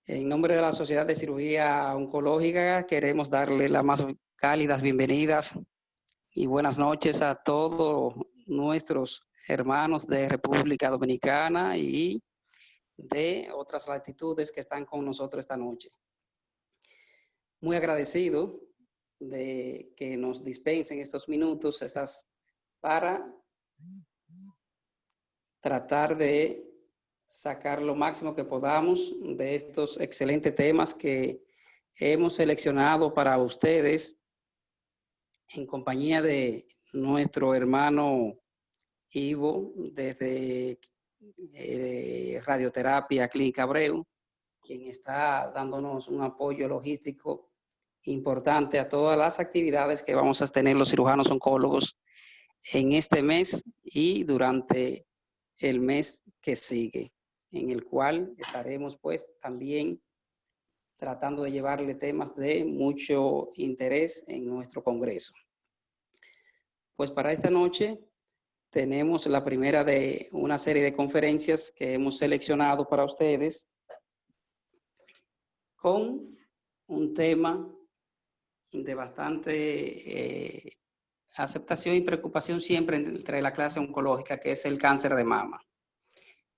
En nombre de la Sociedad de Cirugía Oncológica, queremos darle las más cálidas bienvenidas y buenas noches a todos nuestros hermanos de República Dominicana y de otras latitudes que están con nosotros esta noche. Muy agradecido de que nos dispensen estos minutos para tratar de sacar lo máximo que podamos de estos excelentes temas que hemos seleccionado para ustedes en compañía de nuestro hermano Ivo desde Radioterapia Clínica Abreu, quien está dándonos un apoyo logístico importante a todas las actividades que vamos a tener los cirujanos oncólogos en este mes y durante el mes que sigue, en el cual estaremos pues también tratando de llevarle temas de mucho interés en nuestro congreso. Pues para esta noche tenemos la primera de una serie de conferencias que hemos seleccionado para ustedes con un tema de bastante aceptación y preocupación siempre entre la clase oncológica, que es el cáncer de mama.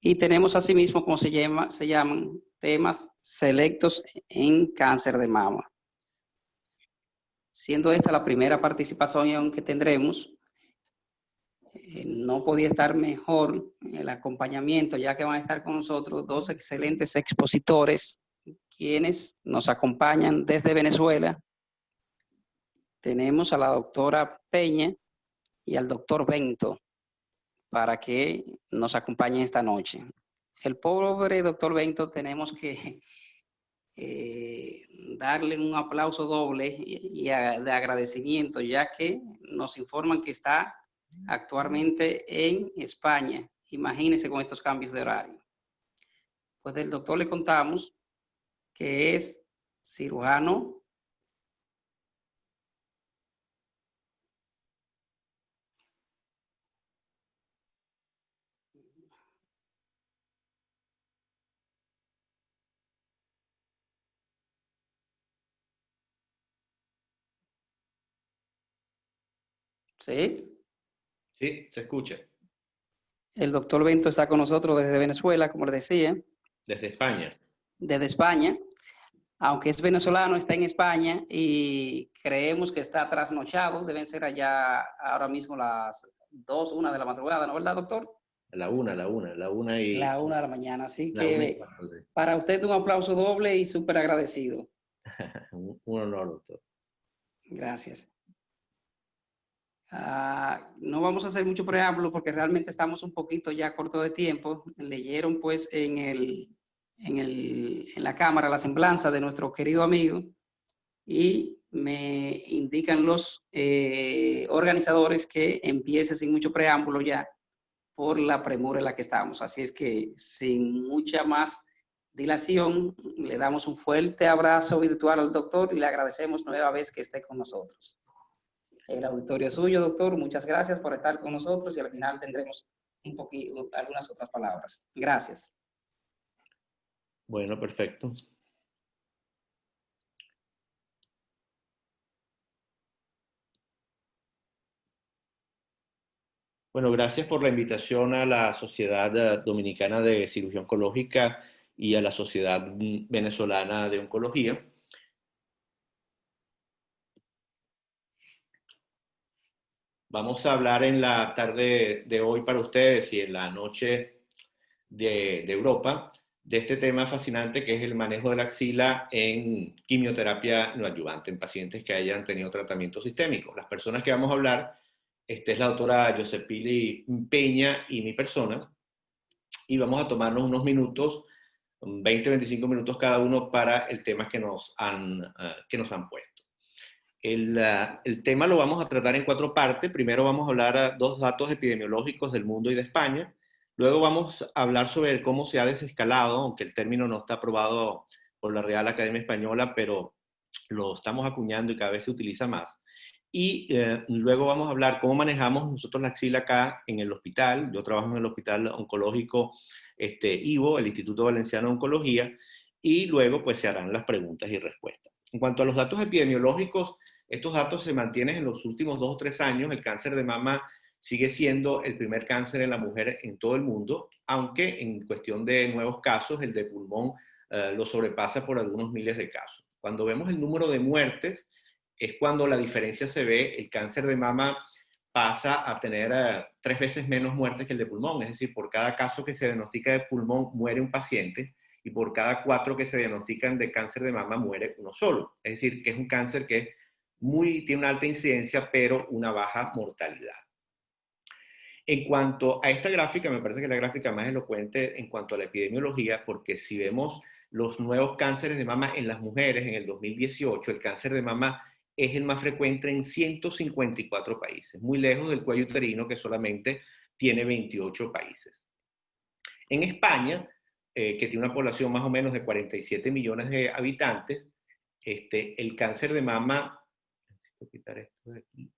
Y tenemos asimismo, como se llaman, temas selectos en cáncer de mama. Siendo esta la primera participación que tendremos, no podía estar mejor el acompañamiento, ya que van a estar con nosotros dos excelentes expositores, quienes nos acompañan desde Venezuela. Tenemos a la doctora Peña y al doctor Bento, para que nos acompañen esta noche. El pobre doctor Bento tenemos que darle un aplauso doble de agradecimiento, ya que nos informan que está actualmente en España. Imagínense con estos cambios de horario. Pues del doctor le contamos que es cirujano, ¿sí? Sí, se escucha. El doctor Bento está con nosotros desde Venezuela, como le decía. Desde España. Desde España. Aunque es venezolano, está en España y creemos que está trasnochado. Deben ser allá ahora mismo las 2, 1 de la madrugada, ¿no, verdad, doctor? La una y... La 1 de la mañana, así que para usted un aplauso doble y súper agradecido. Un honor, doctor. Gracias. No vamos a hacer mucho preámbulo porque realmente estamos un poquito ya corto de tiempo. Leyeron pues en la cámara la semblanza de nuestro querido amigo y me indican los organizadores que empiece sin mucho preámbulo ya por la premura en la que estamos. Así es que sin mucha más dilación, le damos un fuerte abrazo virtual al doctor y le agradecemos nueva vez que esté con nosotros. El auditorio es suyo, doctor. Muchas gracias por estar con nosotros y al final tendremos un poquito, algunas otras palabras. Gracias. Bueno, perfecto. Bueno, gracias por la invitación a la Sociedad Dominicana de Cirugía Oncológica y a la Sociedad Venezolana de Oncología. Vamos a hablar en la tarde de hoy para ustedes y en la noche de Europa de este tema fascinante que es el manejo de la axila en quimioterapia neoadyuvante en pacientes que hayan tenido tratamiento sistémico. Las personas que vamos a hablar, esta es la doctora Josepili Peña y mi persona, y vamos a tomarnos unos minutos, 20-25 minutos cada uno para el tema que nos han puesto. El tema lo vamos a tratar en 4 partes. Primero vamos a hablar 2 datos epidemiológicos del mundo y de España. Luego vamos a hablar sobre cómo se ha desescalado, aunque el término no está aprobado por la Real Academia Española, pero lo estamos acuñando y cada vez se utiliza más. Y luego vamos a hablar cómo manejamos nosotros la axila acá en el hospital. Yo trabajo en el Hospital Oncológico IVO, el Instituto Valenciano de Oncología, y luego pues se harán las preguntas y respuestas. En cuanto a los datos epidemiológicos, estos datos se mantienen en los últimos 2 o 3 años. El cáncer de mama sigue siendo el primer cáncer en la mujer en todo el mundo, aunque en cuestión de nuevos casos, el de pulmón lo sobrepasa por algunos miles de casos. Cuando vemos el número de muertes, es cuando la diferencia se ve. El cáncer de mama pasa a tener 3 veces menos muertes que el de pulmón, es decir, por cada caso que se diagnostica de pulmón muere un paciente, y por cada 4 que se diagnostican de cáncer de mama muere uno solo. Es decir, que es un cáncer que tiene una alta incidencia, pero una baja mortalidad. En cuanto a esta gráfica, me parece que es la gráfica más elocuente en cuanto a la epidemiología, porque si vemos los nuevos cánceres de mama en las mujeres en el 2018, el cáncer de mama es el más frecuente en 154 países, muy lejos del cuello uterino, que solamente tiene 28 países. En España, que tiene una población más o menos de 47 millones de habitantes, el cáncer de mama, necesito quitar esto de aquí.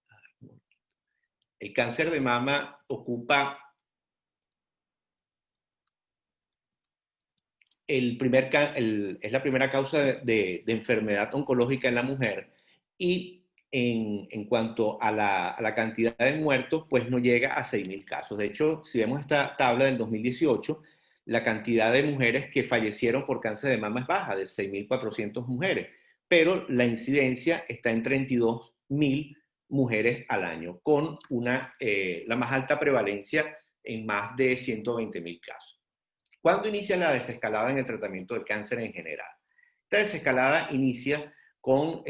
El cáncer de mama ocupa es la primera causa de enfermedad oncológica en la mujer, y en cuanto a la cantidad de muertos, pues no llega a 6.000 casos. De hecho, si vemos esta tabla del 2018, la cantidad de mujeres que fallecieron por cáncer de mama es baja, de 6.400 mujeres, pero la incidencia está en 32.000 mujeres al año, con la más alta prevalencia en más de 120.000 casos. ¿Cuándo inicia la desescalada en el tratamiento del cáncer en general? Esta desescalada inicia con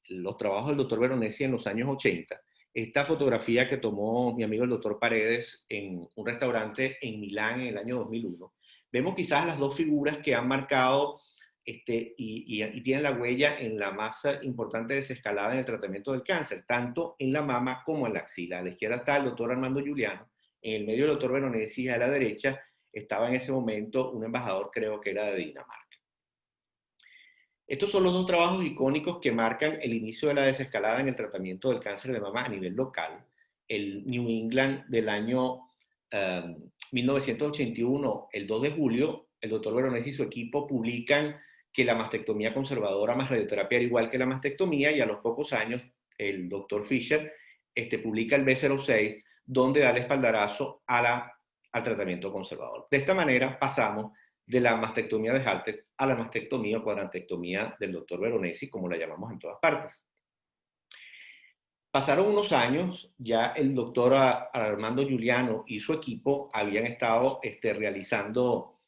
los trabajos del doctor Veronesi en los años 80. Esta fotografía que tomó mi amigo el doctor Paredes en un restaurante en Milán en el año 2001. Vemos quizás las dos figuras que han marcado y tienen la huella en la más importante desescalada en el tratamiento del cáncer, tanto en la mama como en la axila. A la izquierda está el doctor Armando Giuliano, en el medio el doctor Veronesi, y a la derecha estaba en ese momento un embajador, creo que era de Dinamarca. Estos son los dos trabajos icónicos que marcan el inicio de la desescalada en el tratamiento del cáncer de mama a nivel local. El New England del año 1981, el 2 de julio, el doctor Veronesi y su equipo publican que la mastectomía conservadora más radioterapia era igual que la mastectomía, y a los pocos años el doctor Fisher publica el B06, donde da el espaldarazo al tratamiento conservador. De esta manera pasamos de la mastectomía de Halter a la mastectomía o cuadrantectomía del doctor Veronesi, como la llamamos en todas partes. Pasaron unos años, ya el doctor Armando Giuliano y su equipo habían estado realizando...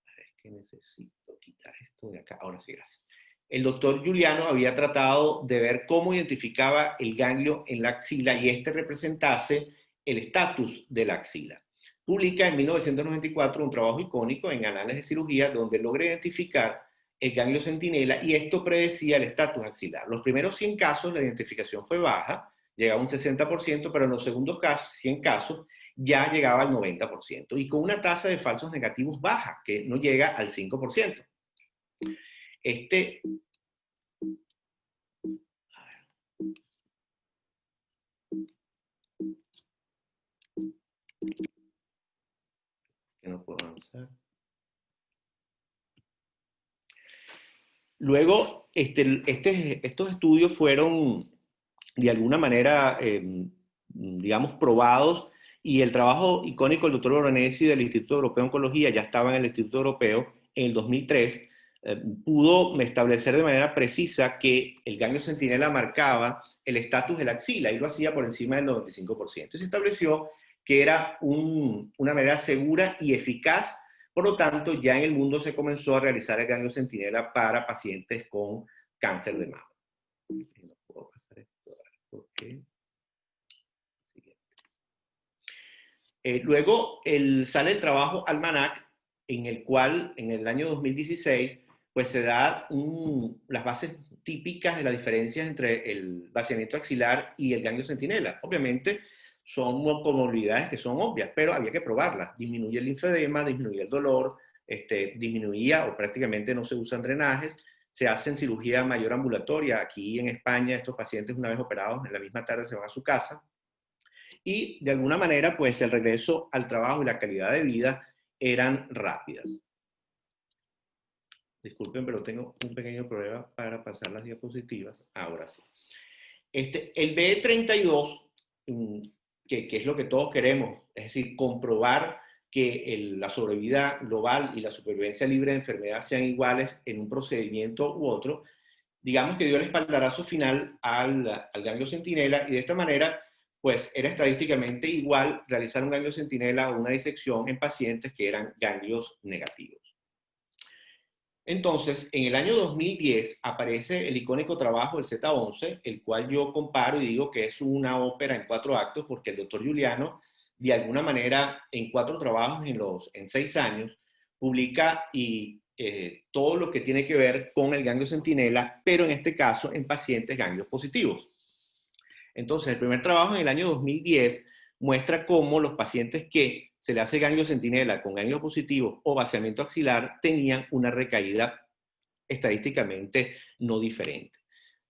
Es que necesito quitar esto de acá, ahora sí, gracias. El doctor Giuliano había tratado de ver cómo identificaba el ganglio en la axila y representase el estatus de la axila. Publica en 1994 un trabajo icónico en Anales de Cirugía donde logra identificar el ganglio centinela, y esto predecía el estatus axilar. Los primeros 100 casos la identificación fue baja, llegaba a un 60%, pero en los segundos 100 casos ya llegaba al 90%, y con una tasa de falsos negativos baja, que no llega al 5%. Que no puedo avanzar. Luego, estos estudios fueron de alguna manera, digamos, probados, y el trabajo icónico del doctor Veronesi del Instituto Europeo de Oncología, ya estaba en el Instituto Europeo en el 2003, pudo establecer de manera precisa que el ganglio centinela marcaba el estatus de la axila, y lo hacía por encima del 95%. Y se estableció que era una manera segura y eficaz. Por lo tanto, ya en el mundo se comenzó a realizar el ganglio centinela para pacientes con cáncer de mama. No puedo pasar esto. Okay. Luego sale el trabajo Almanac, en el cual en el año 2016 pues se da las bases típicas de las diferencias entre el vaciamiento axilar y el ganglio centinela. Obviamente son comorbilidades que son obvias, pero había que probarlas. Disminuye el linfedema, disminuye el dolor, disminuía o prácticamente no se usan drenajes, se hacen cirugía mayor ambulatoria. Aquí en España estos pacientes, una vez operados, en la misma tarde se van a su casa, y de alguna manera pues el regreso al trabajo y la calidad de vida eran rápidas. Disculpen, pero tengo un pequeño problema para pasar las diapositivas. Ahora sí. El BE32, que es lo que todos queremos, es decir, comprobar que la sobrevida global y la supervivencia libre de enfermedad sean iguales en un procedimiento u otro, digamos que dio el espaldarazo final al ganglio centinela, y de esta manera, pues era estadísticamente igual realizar un ganglio centinela o una disección en pacientes que eran ganglios negativos. Entonces, en el año 2010 aparece el icónico trabajo del Z11, el cual yo comparo y digo que es una ópera en 4 actos, porque el doctor Giuliano, de alguna manera, en 4 trabajos en 6 años, publica todo lo que tiene que ver con el ganglio centinela, pero en este caso en pacientes ganglios positivos. Entonces, el primer trabajo en el año 2010 muestra cómo los pacientes que se le hace ganglio centinela con ganglio positivo o vaciamiento axilar tenían una recaída estadísticamente no diferente.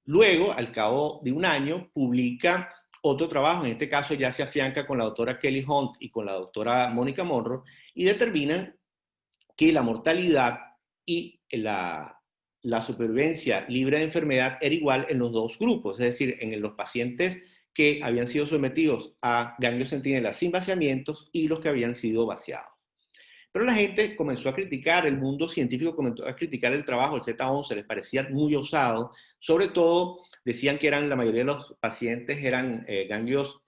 Luego, al cabo de un año, publica otro trabajo, en este caso ya se afianca con la doctora Kelly Hunt y con la doctora Mónica Monroe, y determinan que la mortalidad y la supervivencia libre de enfermedad era igual en los dos grupos, es decir, en los pacientes que habían sido sometidos a ganglios centinela sin vaciamientos y los que habían sido vaciados. Pero la gente comenzó a criticar, el mundo científico comenzó a criticar el trabajo, el Z11 les parecía muy osado, sobre todo decían que la mayoría de los pacientes eran ganglios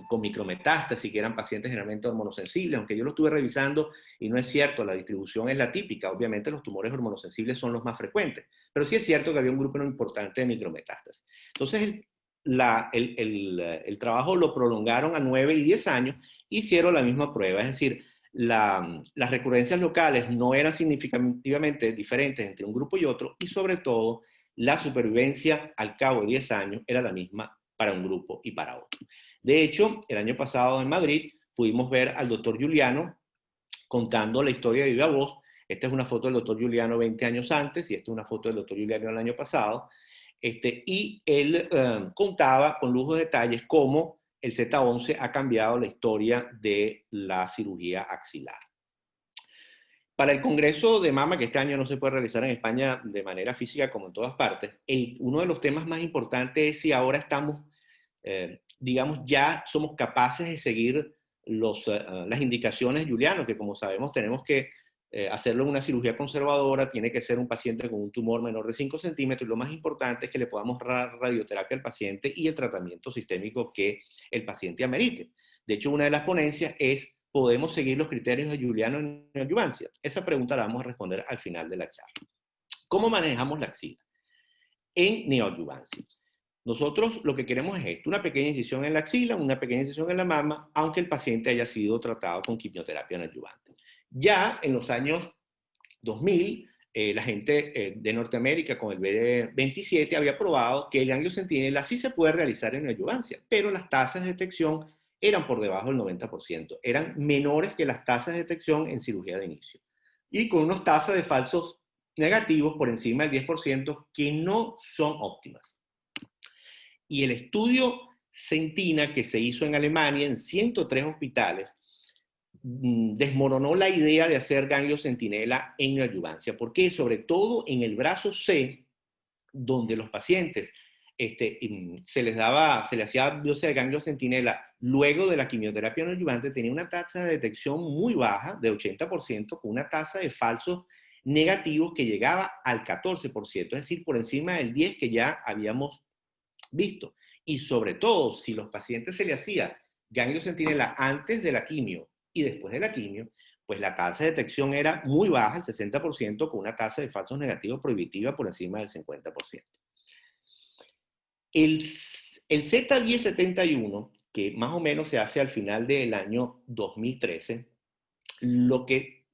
con micrometástasis, que eran pacientes generalmente hormonosensibles, aunque yo lo estuve revisando y no es cierto, la distribución es la típica, obviamente los tumores hormonosensibles son los más frecuentes, pero sí es cierto que había un grupo importante de micrometástasis. Entonces, el trabajo lo prolongaron a 9 y 10 años, hicieron la misma prueba, es decir, las recurrencias locales no eran significativamente diferentes entre un grupo y otro, y sobre todo, la supervivencia al cabo de 10 años era la misma para un grupo y para otro. De hecho, el año pasado en Madrid pudimos ver al doctor Giuliano contando la historia de viva voz. Esta es una foto del doctor Giuliano 20 años antes y esta es una foto del doctor Giuliano el año pasado. Y él contaba con lujo de detalles cómo el Z11 ha cambiado la historia de la cirugía axilar. Para el Congreso de Mama, que este año no se puede realizar en España de manera física como en todas partes, uno de los temas más importantes es si ahora estamos, digamos, ya somos capaces de seguir las indicaciones de Giuliano, que como sabemos tenemos que hacerlo en una cirugía conservadora, tiene que ser un paciente con un tumor menor de 5 centímetros, y lo más importante es que le podamos dar radioterapia al paciente y el tratamiento sistémico que el paciente amerite. De hecho, una de las ponencias es: ¿podemos seguir los criterios de Giuliano en neoadjuvancia? Esa pregunta la vamos a responder al final de la charla. ¿Cómo manejamos la axila en neoadjuvancia? Nosotros lo que queremos es esto: una pequeña incisión en la axila, una pequeña incisión en la mama, aunque el paciente haya sido tratado con quimioterapia neoadjuvante. Ya en los años 2000, la gente de Norteamérica con el BD27 había probado que el ganglio centinela sí se puede realizar en neoadjuvancia, pero las tasas de detección eran por debajo del 90%, eran menores que las tasas de detección en cirugía de inicio, y con unas tasas de falsos negativos por encima del 10% que no son óptimas. Y el estudio Centina que se hizo en Alemania en 103 hospitales desmoronó la idea de hacer ganglio centinela en neoadjuvancia. ¿Por qué? Sobre todo en el brazo C, donde los pacientes se les hacía biopsia de ganglio centinela luego de la quimioterapia neoadjuvante, tenía una tasa de detección muy baja, de 80%, con una tasa de falsos negativos que llegaba al 14%, es decir, por encima del 10% que ya habíamos visto. Y sobre todo, si los pacientes se le hacía ganglio centinela antes de la quimio y después de la quimio, pues la tasa de detección era muy baja, el 60%, con una tasa de falsos negativos prohibitiva por encima del 50%. El Z1071, que más o menos se hace al final del año 2013, lo que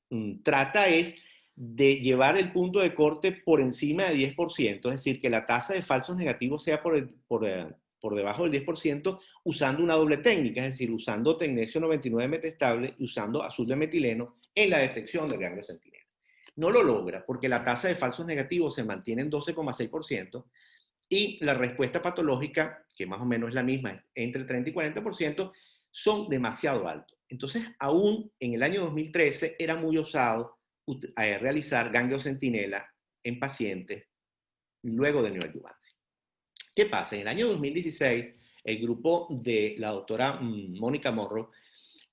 trata es de llevar el punto de corte por encima de 10%, es decir, que la tasa de falsos negativos sea por debajo del 10%, usando una doble técnica, es decir, usando tecnesio 99 metestable y usando azul de metileno en la detección del ganglio centinela. No lo logra porque la tasa de falsos negativos se mantiene en 12,6% y la respuesta patológica, que más o menos es la misma, entre el 30 y 40%, son demasiado altos. Entonces, aún en el año 2013 era muy osado realizar ganglio centinela en pacientes luego de neoadyuvancia. ¿Qué pasa? En el año 2016, el grupo de la doctora Mónica Morrow,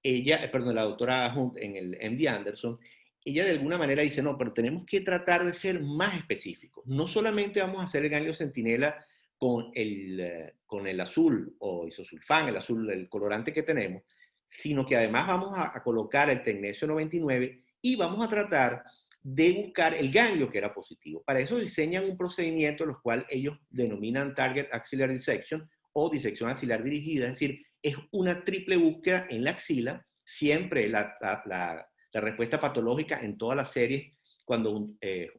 la doctora Hunt en el MD Anderson, ella de alguna manera dice, no, pero tenemos que tratar de ser más específicos. No solamente vamos a hacer el ganglio centinela con el azul o isosulfán, el azul, el colorante que tenemos, sino que además vamos a colocar el tecnesio 99 y vamos a tratar de buscar el ganglio que era positivo. Para eso diseñan un procedimiento, los cual ellos denominan Target Axillary Dissection o disección axilar dirigida, es decir, es una triple búsqueda en la axila, siempre la respuesta patológica en todas las series, cuando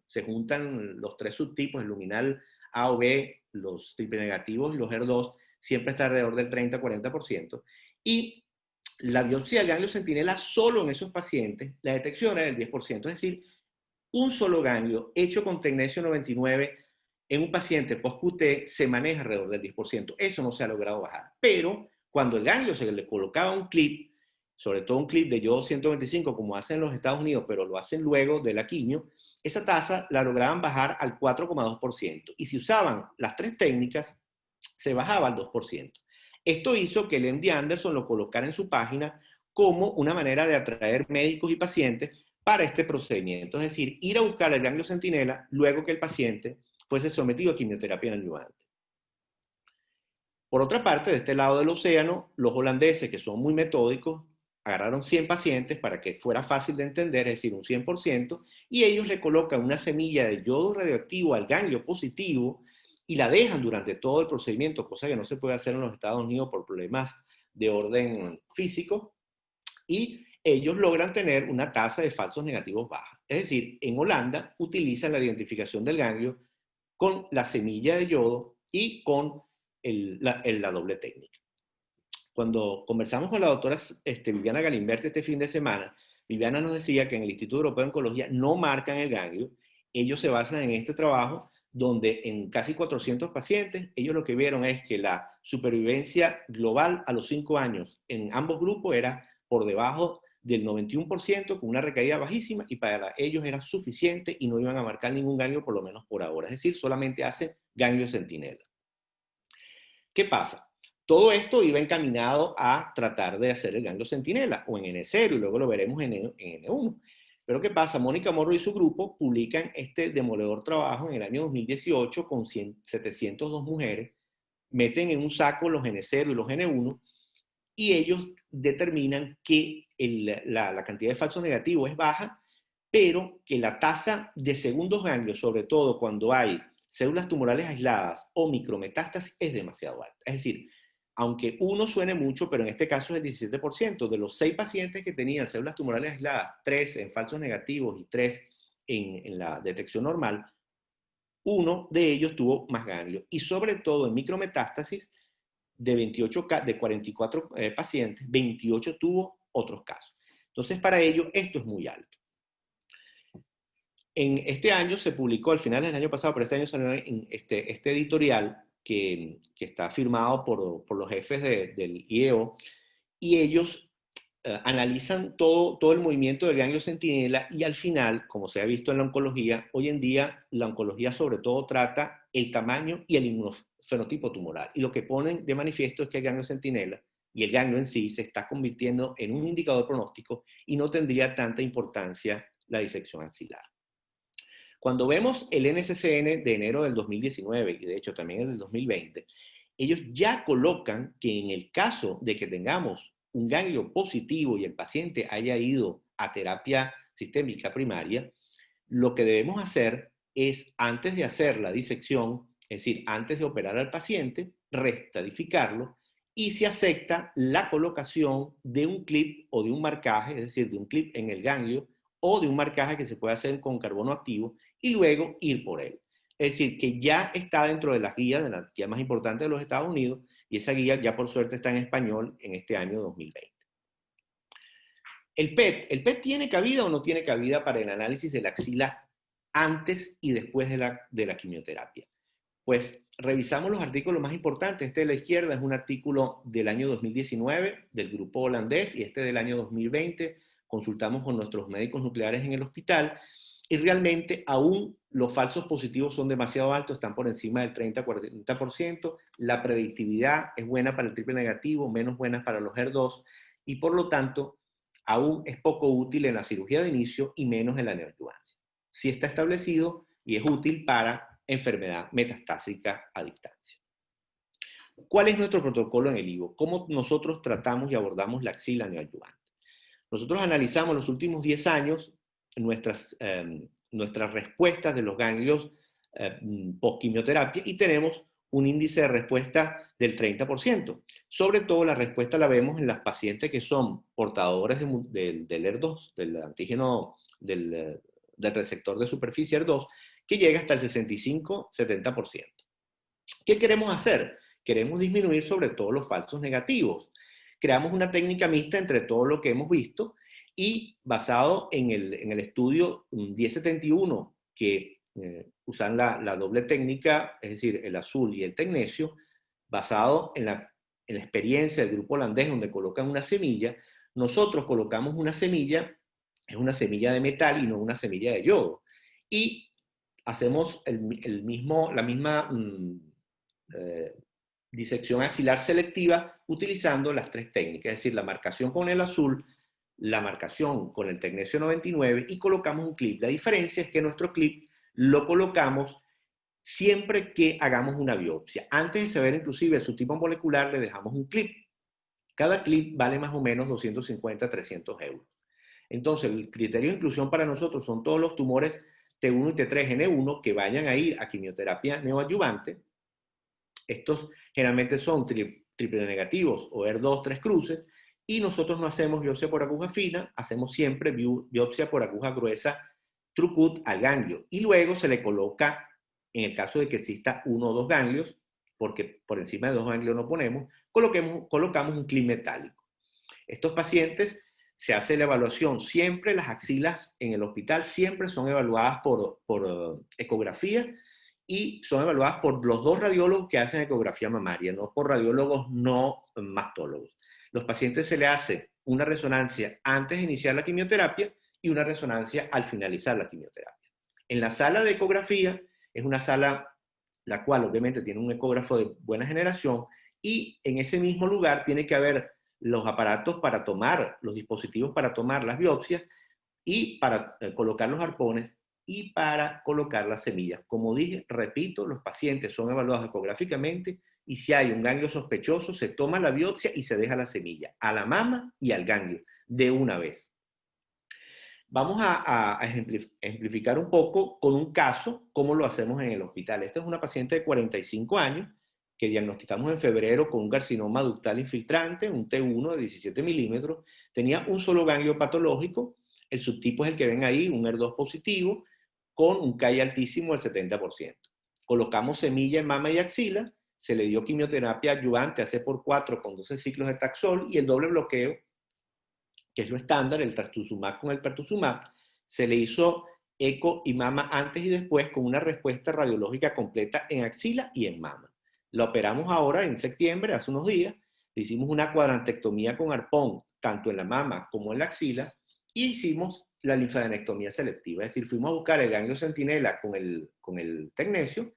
se juntan los tres subtipos, el luminal A o B, los triple negativos y los HER2, siempre está alrededor del 30-40%. Y la biopsia del ganglio centinela solo en esos pacientes, la detección era del 10%, es decir, un solo ganglio hecho con tecnesio 99 en un paciente post-QT se maneja alrededor del 10%. Eso no se ha logrado bajar. Pero cuando el ganglio se le colocaba un clip, sobre todo un clip de yodo 125, como hacen en los Estados Unidos, pero lo hacen luego de la quimio, esa tasa la lograban bajar al 4,2%. Y si usaban las tres técnicas, se bajaba al 2%. Esto hizo que el MD Anderson lo colocara en su página como una manera de atraer médicos y pacientes para este procedimiento, es decir, ir a buscar el ganglio centinela luego que el paciente fuese sometido a quimioterapia neoadyuvante. Por otra parte, de este lado del océano, los holandeses, que son muy metódicos, agarraron 100 pacientes para que fuera fácil de entender, es decir, un 100%, y ellos le colocan una semilla de yodo radioactivo al ganglio positivo y la dejan durante todo el procedimiento, cosa que no se puede hacer en los Estados Unidos por problemas de orden físico, y ellos logran tener una tasa de falsos negativos baja. Es decir, en Holanda utilizan la identificación del ganglio con la semilla de yodo y con la doble técnica. Cuando conversamos con la doctora Viviana Galimberti este fin de semana, Viviana nos decía que en el Instituto Europeo de Oncología no marcan el ganglio. Ellos se basan en este trabajo donde en casi 400 pacientes, ellos lo que vieron es que la supervivencia global a los 5 años en ambos grupos era por debajo del 91%, con una recaída bajísima, y para ellos era suficiente y no iban a marcar ningún ganglio, por lo menos por ahora. Es decir, solamente hacen ganglio centinela. ¿Qué pasa? Todo esto iba encaminado a tratar de hacer el ganglio centinela, o en N0, y luego lo veremos en N1. Pero ¿qué pasa? Mónica Morrow y su grupo publican este demoledor trabajo en el año 2018 con 702 mujeres, meten en un saco los N0 y los N1, y ellos determinan que la cantidad de falsos negativos es baja, pero que la tasa de segundos ganglios, sobre todo cuando hay células tumorales aisladas o micrometástasis, es demasiado alta. Es decir, aunque uno suene mucho, pero en este caso es el 17%. De los 6 pacientes que tenían células tumorales aisladas, 3 en falsos negativos y 3 en la detección normal, uno de ellos tuvo más ganglios. Y sobre todo en micrometástasis, de 44 pacientes, 28 tuvo otros casos. Entonces, para ello, esto es muy alto. En este año se publicó, al final del año pasado, pero este año salió este editorial que está firmado por los jefes del IEO, y ellos analizan todo el movimiento del ganglio centinela, y al final, como se ha visto en la oncología, hoy en día la oncología sobre todo trata el tamaño y el inmunofenotipo tumoral. Y lo que ponen de manifiesto es que el ganglio centinela y el ganglio en sí se está convirtiendo en un indicador pronóstico y no tendría tanta importancia la disección axilar. Cuando vemos el NCCN de enero del 2019, y de hecho también el del 2020, ellos ya colocan que en el caso de que tengamos un ganglio positivo y el paciente haya ido a terapia sistémica primaria, lo que debemos hacer es, antes de hacer la disección, es decir, antes de operar al paciente, restadificarlo, y se acepta la colocación de un clip o de un marcaje, es decir, de un clip en el ganglio o de un marcaje que se puede hacer con carbono activo, y luego ir por él. Es decir, que ya está dentro de las guías, de la guía más importante de los Estados Unidos, y esa guía ya por suerte está en español en este año 2020. ¿El PET tiene cabida o no tiene cabida para el análisis de la axila antes y después de la quimioterapia? Pues revisamos los artículos más importantes. Este de la izquierda es un artículo del año 2019 del grupo holandés, y este del año 2020 consultamos con nuestros médicos nucleares en el hospital, y realmente aún los falsos positivos son demasiado altos, están por encima del 30-40%, la predictividad es buena para el triple negativo, menos buena para los HER2, y por lo tanto aún es poco útil en la cirugía de inicio y menos en la neoadjuvancia. Sí está establecido y es útil para enfermedad metastásica a distancia. ¿Cuál es nuestro protocolo en el IVO? ¿Cómo nosotros tratamos y abordamos la axila neoadjuvante? Nosotros analizamos los últimos 10 años nuestras respuestas de los ganglios post-quimioterapia y tenemos un índice de respuesta del 30%. Sobre todo la respuesta la vemos en las pacientes que son portadores del ER2, del antígeno del receptor de superficie ER2, que llega hasta el 65-70%. ¿Qué queremos hacer? Queremos disminuir sobre todo los falsos negativos. Creamos una técnica mixta entre todo lo que hemos visto y basado en el estudio 1071, que usan la doble técnica, es decir, el azul y el tecnesio, basado en la experiencia del grupo holandés donde colocan una semilla, nosotros colocamos una semilla, es una semilla de metal y no una semilla de yodo. Y hacemos la misma disección axilar selectiva utilizando las tres técnicas, es decir, la marcación con el azul, la marcación con el tecnesio 99 y colocamos un clip. La diferencia es que nuestro clip lo colocamos siempre que hagamos una biopsia. Antes de saber inclusive el subtipo molecular le dejamos un clip. Cada clip vale más o menos 250-300 euros. Entonces, el criterio de inclusión para nosotros son todos los tumores T1 y T3N1 que vayan a ir a quimioterapia neoadyuvante. Estos generalmente son triple negativos o ER2, 3 cruces, y nosotros no hacemos biopsia por aguja fina, hacemos siempre biopsia por aguja gruesa, TrueCut al ganglio, y luego se le coloca, en el caso de que exista uno o dos ganglios, porque por encima de dos ganglios no ponemos, colocamos un clip metálico. Estos pacientes se hace la evaluación, siempre las axilas en el hospital siempre son evaluadas por ecografía, y son evaluadas por los dos radiólogos que hacen ecografía mamaria, no por radiólogos no mastólogos. Los pacientes se le hace una resonancia antes de iniciar la quimioterapia y una resonancia al finalizar la quimioterapia. En la sala de ecografía es una sala la cual obviamente tiene un ecógrafo de buena generación y en ese mismo lugar tiene que haber los aparatos para tomar, los dispositivos para tomar las biopsias y para colocar los arpones y para colocar las semillas. Como dije, repito, los pacientes son evaluados ecográficamente y si hay un ganglio sospechoso, se toma la biopsia y se deja la semilla a la mama y al ganglio de una vez. Vamos a ejemplificar un poco con un caso, cómo lo hacemos en el hospital. Esta es una paciente de 45 años que diagnosticamos en febrero con un carcinoma ductal infiltrante, un T1 de 17 milímetros, tenía un solo ganglio patológico, el subtipo es el que ven ahí, un ER2 positivo, con un KI altísimo del 70%. Colocamos semilla en mama y axila, se le dio quimioterapia adyuvante AC/4 con 12 ciclos de Taxol y el doble bloqueo, que es lo estándar, el trastuzumab con el pertuzumab, se le hizo eco y mama antes y después con una respuesta radiológica completa en axila y en mama. La operamos ahora en septiembre, hace unos días, le hicimos una cuadrantectomía con arpón, tanto en la mama como en la axila, y hicimos la linfadenectomía selectiva, es decir, fuimos a buscar el ganglio centinela con el tecnesio,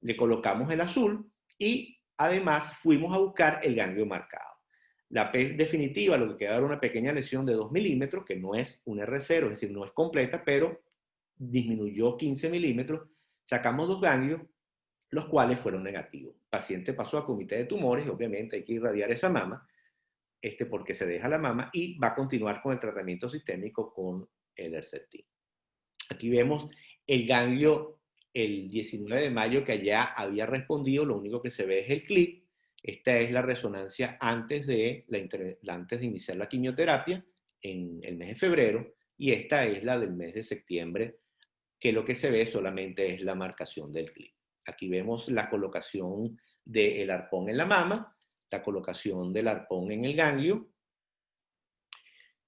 le colocamos el azul y además fuimos a buscar el ganglio marcado. La P definitiva, lo que queda era una pequeña lesión de 2 milímetros, que no es un R0, es decir, no es completa, pero disminuyó 15 milímetros. Sacamos dos ganglios, los cuales fueron negativos. El paciente pasó a comité de tumores y obviamente hay que irradiar esa mama, porque se deja la mama y va a continuar con el tratamiento sistémico con el Herceptin. Aquí vemos el ganglio el 19 de mayo que ya había respondido, lo único que se ve es el clip. Esta es la resonancia antes de iniciar la quimioterapia en el mes de febrero y esta es la del mes de septiembre, que lo que se ve solamente es la marcación del clip. Aquí vemos la colocación del arpón en la mama, la colocación del arpón en el ganglio,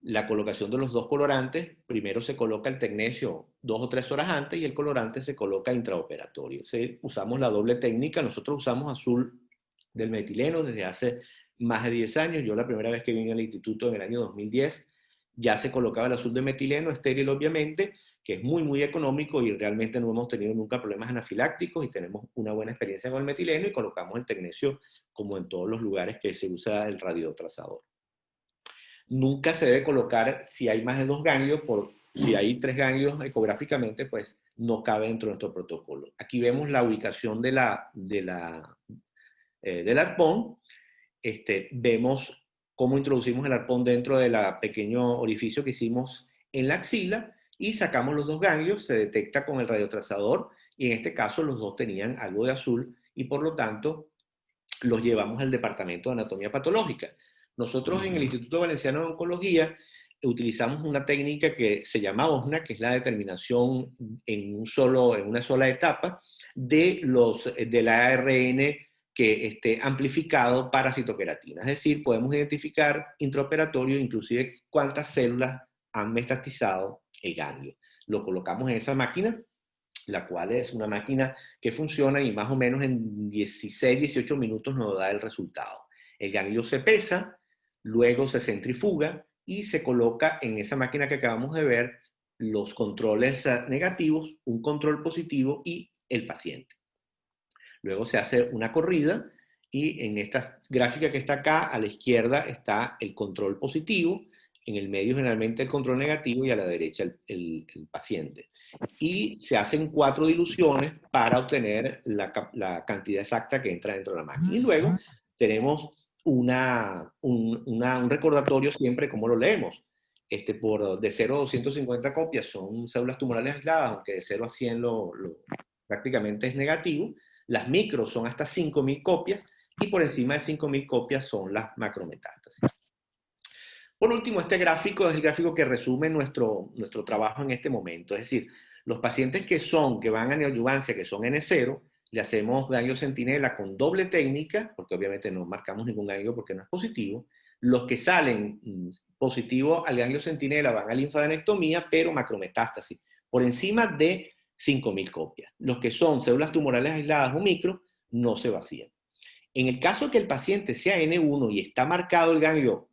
la colocación de los dos colorantes. Primero se coloca el tecnesio 2 o 3 horas antes y el colorante se coloca intraoperatorio. Usamos la doble técnica, nosotros usamos azul del metileno desde hace más de 10 años. Yo la primera vez que vine al instituto en el año 2010 ya se colocaba el azul de metileno, estéril obviamente, que es muy, muy económico y realmente no hemos tenido nunca problemas anafilácticos y tenemos una buena experiencia con el metileno y colocamos el tecnecio como en todos los lugares que se usa el radiotrazador. Nunca se debe colocar si hay más de 2 ganglios, si hay 3 ganglios ecográficamente, pues no cabe dentro de nuestro protocolo. Aquí vemos la ubicación del arpón. Vemos cómo introducimos el arpón dentro del pequeño orificio que hicimos en la axila y sacamos los 2 ganglios, se detecta con el radiotrazador y en este caso los 2 tenían algo de azul y por lo tanto los llevamos al departamento de anatomía patológica. Nosotros en el Instituto Valenciano de Oncología utilizamos una técnica que se llama OSNA, que es la determinación en una sola etapa del ARN que esté amplificado para citoqueratina. Es decir, podemos identificar intraoperatorio inclusive cuántas células han mestatizado el ganglio. Lo colocamos en esa máquina, la cual es una máquina que funciona y más o menos en 16, 18 minutos nos da el resultado. El ganglio se pesa, luego se centrifuga y se coloca en esa máquina que acabamos de ver los controles negativos, un control positivo y el paciente. Luego se hace una corrida y en esta gráfica que está acá, a la izquierda está el control positivo, en el medio generalmente el control negativo y a la derecha el paciente. Y se hacen 4 diluciones para obtener la cantidad exacta que entra dentro de la máquina. Y luego tenemos un recordatorio siempre cómo lo leemos. De 0 a 250 copias son células tumorales aisladas, aunque de 0 a 100 prácticamente es negativo. Las micros son hasta 5.000 copias y por encima de 5.000 copias son las macrometástasis. Por último, este gráfico es el gráfico que resume nuestro trabajo en este momento. Es decir, los pacientes que van a neoadyuvancia, que son N0, le hacemos ganglio centinela con doble técnica, porque obviamente no marcamos ningún ganglio porque no es positivo. Los que salen positivos al ganglio centinela van a linfadenectomía, pero macrometástasis, por encima de 5.000 copias. Los que son células tumorales aisladas o micro, no se vacían. En el caso de que el paciente sea N1 y está marcado el ganglio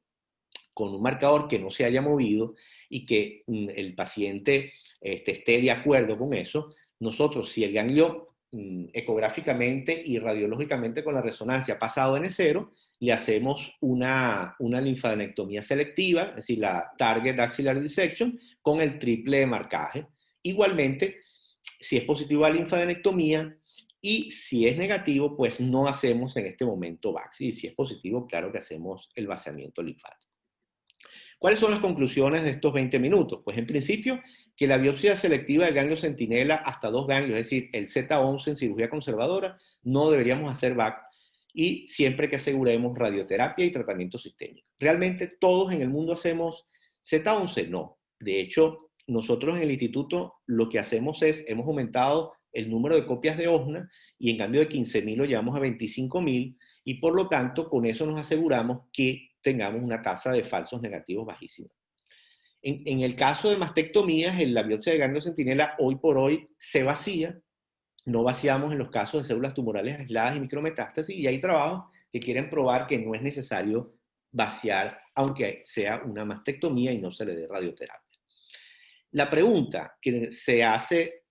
con un marcador que no se haya movido y que el paciente esté de acuerdo con eso, nosotros, si el ganglio ecográficamente y radiológicamente con la resonancia ha pasado N0, le hacemos una linfadenectomía selectiva, es decir, la Target Axillary Dissection, con el triple marcaje. Igualmente, si es positivo a linfadenectomía y si es negativo, pues no hacemos en este momento VAX. Y si es positivo, claro que hacemos el vaciamiento linfático. ¿Cuáles son las conclusiones de estos 20 minutos? Pues en principio, que la biopsia selectiva del ganglio centinela hasta 2 ganglios, es decir, el Z11 en cirugía conservadora, no deberíamos hacer VAC y siempre que aseguremos radioterapia y tratamiento sistémico. ¿Realmente todos en el mundo hacemos Z11? No. De hecho, nosotros en el instituto lo que hacemos es, hemos aumentado el número de copias de OSNA y en cambio de 15.000 lo llevamos a 25.000 y por lo tanto con eso nos aseguramos que tengamos una tasa de falsos negativos bajísima. En el caso de mastectomías, la biopsia de ganglio centinela hoy por hoy se vacía, no vaciamos en los casos de células tumorales aisladas y micrometástasis, y hay trabajos que quieren probar que no es necesario vaciar, aunque sea una mastectomía y no se le dé radioterapia. La pregunta que se hace,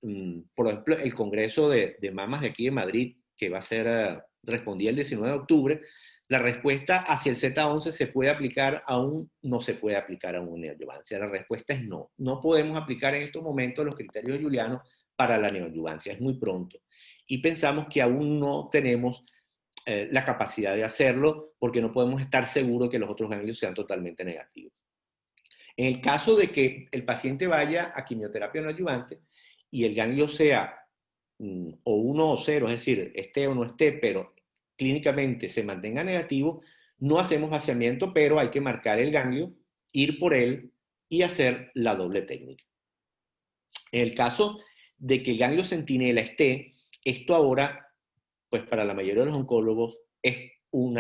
por ejemplo, el Congreso de Mamas de aquí de Madrid, que va a ser, respondía el 19 de octubre, la respuesta hacia el Z11 se puede aplicar aún, no se puede aplicar a una neoadyuvancia. La respuesta es no. No podemos aplicar en estos momentos los criterios de Juliano para la neoadyuvancia. Es muy pronto. Y pensamos que aún no tenemos la capacidad de hacerlo porque no podemos estar seguros que los otros ganglios sean totalmente negativos. En el caso de que el paciente vaya a quimioterapia neoadyuvante y el ganglio sea o 1 o 0, es decir, esté o no esté, pero clínicamente se mantenga negativo, no hacemos vaciamiento, pero hay que marcar el ganglio, ir por él y hacer la doble técnica. En el caso de que el ganglio centinela esté, esto ahora, pues para la mayoría de los oncólogos, es un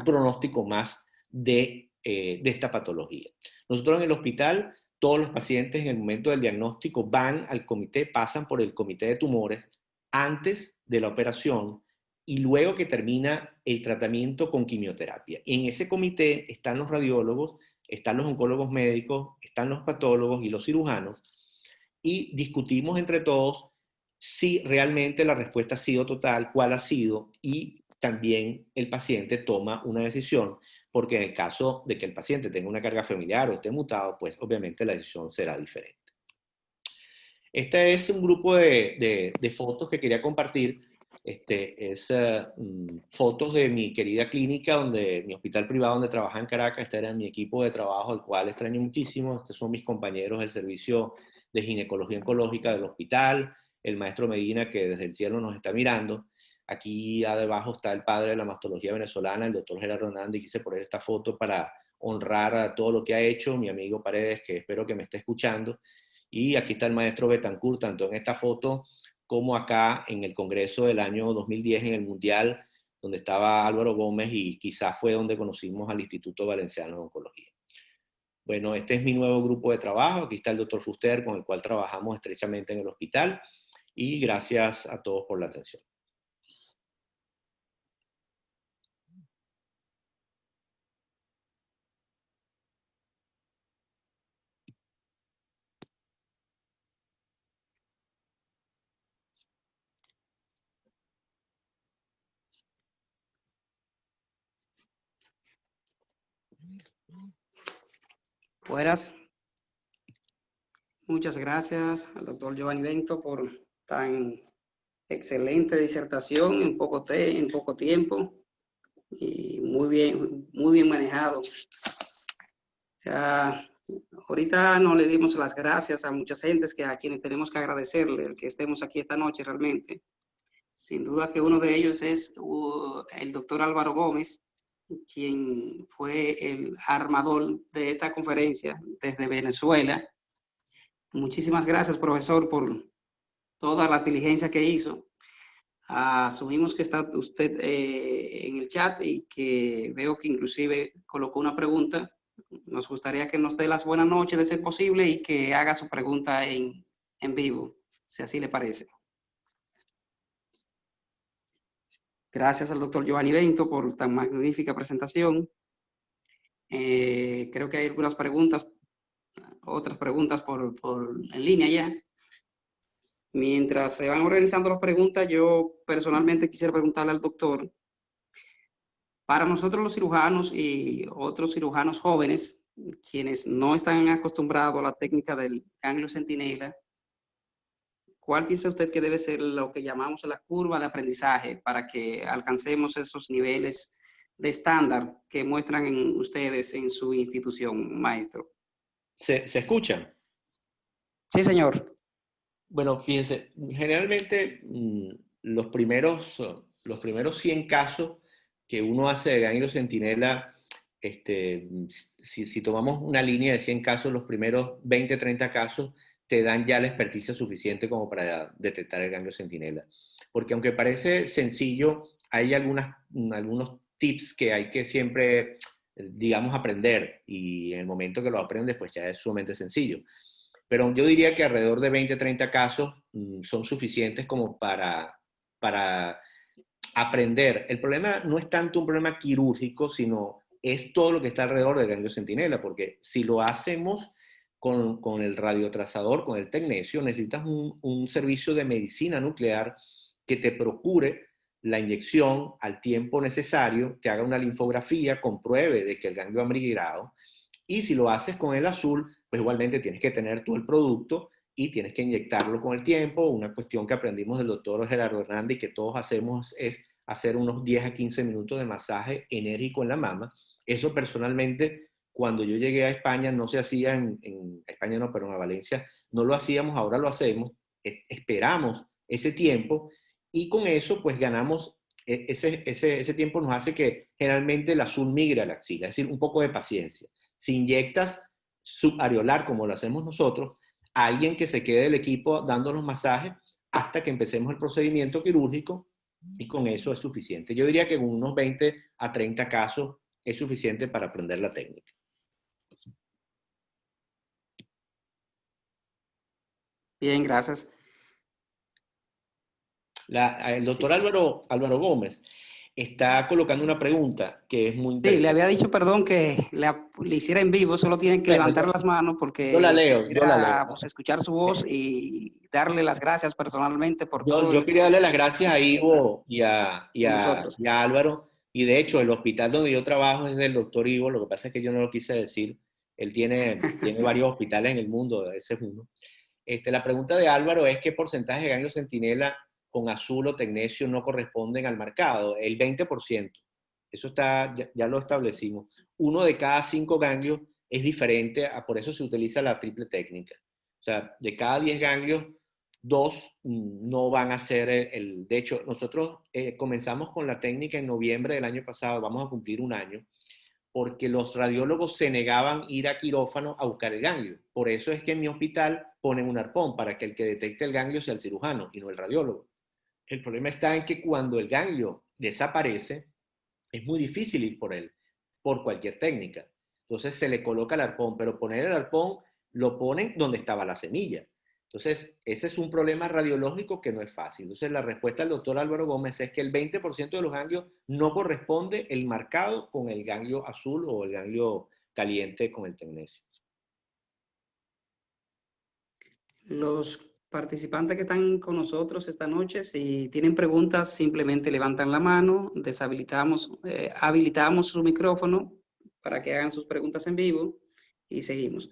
pronóstico más de esta patología. Nosotros en el hospital, todos los pacientes en el momento del diagnóstico van al comité, pasan por el comité de tumores antes de la operación y luego que termina el tratamiento con quimioterapia. En ese comité están los radiólogos, están los oncólogos médicos, están los patólogos y los cirujanos, y discutimos entre todos si realmente la respuesta ha sido total, cuál ha sido, y también el paciente toma una decisión, porque en el caso de que el paciente tenga una carga familiar o esté mutado, pues obviamente la decisión será diferente. Este es un grupo de fotos que quería compartir. Fotos de mi querida clínica, mi hospital privado donde trabajaba en Caracas. Este era mi equipo de trabajo, al cual extraño muchísimo. Estos son mis compañeros del servicio de ginecología oncológica del hospital, el maestro Medina, que desde el cielo nos está mirando. Aquí debajo está el padre de la mastología venezolana, el doctor Gerardo Hernández. Quise poner esta foto para honrar a todo lo que ha hecho mi amigo Paredes, que espero que me esté escuchando. Y aquí está el maestro Betancourt, tanto en esta foto como acá en el Congreso del año 2010 en el Mundial, donde estaba Álvaro Gómez, y quizás fue donde conocimos al Instituto Valenciano de Oncología. Bueno, este es mi nuevo grupo de trabajo. Aquí está el doctor Fuster, con el cual trabajamos estrechamente en el hospital, y gracias a todos por la atención. Buenas. Muchas gracias al doctor Giovanni Bento por tan excelente disertación en poco tiempo y muy bien manejado. Ahorita no le dimos las gracias a muchas gentes a quienes tenemos que agradecerle el que estemos aquí esta noche realmente. Sin duda que uno de ellos es el doctor Álvaro Gómez, quien fue el armador de esta conferencia desde Venezuela. Muchísimas gracias, profesor, por toda la diligencia que hizo. Asumimos que está usted en el chat y que veo que inclusive colocó una pregunta. Nos gustaría que nos dé las buenas noches de ser posible y que haga su pregunta en vivo, si así le parece. Gracias al doctor Giovanni Bento por tan magnífica presentación. Creo que hay algunas preguntas, otras preguntas en línea ya. Mientras se van organizando las preguntas, yo personalmente quisiera preguntarle al doctor, para nosotros los cirujanos y otros cirujanos jóvenes, quienes no están acostumbrados a la técnica del ganglio centinela, ¿cuál piensa usted que debe ser lo que llamamos la curva de aprendizaje para que alcancemos esos niveles de estándar que muestran ustedes en su institución, maestro? ¿Se escuchan? Sí, señor. Bueno, fíjense, generalmente los primeros 100 casos que uno hace de ganglio centinela, si tomamos una línea de 100 casos, los primeros 20, 30 casos te dan ya la experticia suficiente como para detectar el ganglio centinela. Porque aunque parece sencillo, hay algunos tips que hay que siempre, digamos, aprender, y en el momento que lo aprendes, pues ya es sumamente sencillo. Pero yo diría que alrededor de 20, 30 casos son suficientes como para aprender. El problema no es tanto un problema quirúrgico, sino es todo lo que está alrededor del ganglio centinela, porque si lo hacemos con el radiotrazador, con el tecnecio, necesitas un servicio de medicina nuclear que te procure la inyección al tiempo necesario, te haga una linfografía, compruebe de que el ganglio ha migrado, y si lo haces con el azul, pues igualmente tienes que tener tú el producto y tienes que inyectarlo con el tiempo. Una cuestión que aprendimos del doctor Gerardo Hernández y que todos hacemos es hacer unos 10 a 15 minutos de masaje enérgico en la mama. Eso personalmente, cuando yo llegué a España, no se hacía en España, no, pero en Valencia, no lo hacíamos, ahora lo hacemos, esperamos ese tiempo y con eso pues ganamos, ese tiempo nos hace que generalmente el azul migre a la axila, es decir, un poco de paciencia. Si inyectas subareolar, como lo hacemos nosotros, a alguien que se quede del equipo dando los masajes hasta que empecemos el procedimiento quirúrgico, y con eso es suficiente. Yo diría que con unos 20 a 30 casos es suficiente para aprender la técnica. Bien, gracias. El doctor Álvaro Gómez está colocando una pregunta que es muy Sí, le había interesante. dicho, perdón, que le hiciera en vivo, solo tienen que Bueno, levantar las manos yo la porque leo, yo la leo. quisiera pues, escuchar su voz y darle las gracias personalmente por todo el Yo quería esfuerzo darle las que gracias a realiza Ivo con nosotros. y a Álvaro. Y de hecho, el hospital donde yo trabajo es del doctor Ivo, lo que pasa es que yo no lo quise decir. Él tiene varios hospitales en el mundo, ese es uno. La pregunta de Álvaro es qué porcentaje de ganglio centinela con azul o tecnesio no corresponden al marcado. El 20%. Eso está, ya lo establecimos. Uno de cada 5 ganglios es diferente, por eso se utiliza la triple técnica. O sea, de cada 10 ganglios, 2 no van a ser de hecho, nosotros comenzamos con la técnica en noviembre del año pasado, vamos a cumplir un año, porque los radiólogos se negaban a ir a quirófano a buscar el ganglio. Por eso es que en mi hospital ponen un arpón, para que el que detecte el ganglio sea el cirujano y no el radiólogo. El problema está en que cuando el ganglio desaparece, es muy difícil ir por él, por cualquier técnica. Entonces se le coloca el arpón, pero poner el arpón lo ponen donde estaba la semilla. Entonces, ese es un problema radiológico que no es fácil. Entonces, la respuesta del doctor Álvaro Gómez es que el 20% de los ganglios no corresponde el marcado con el ganglio azul o el ganglio caliente con el tecnesio. Los participantes que están con nosotros esta noche, si tienen preguntas, simplemente levantan la mano, habilitamos su micrófono para que hagan sus preguntas en vivo y seguimos.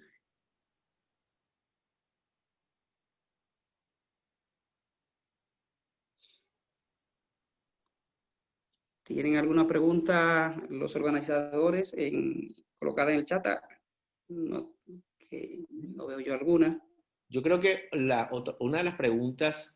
¿Tienen alguna pregunta los organizadores colocada en el chat? No, que no veo yo alguna. Yo creo que una de las preguntas,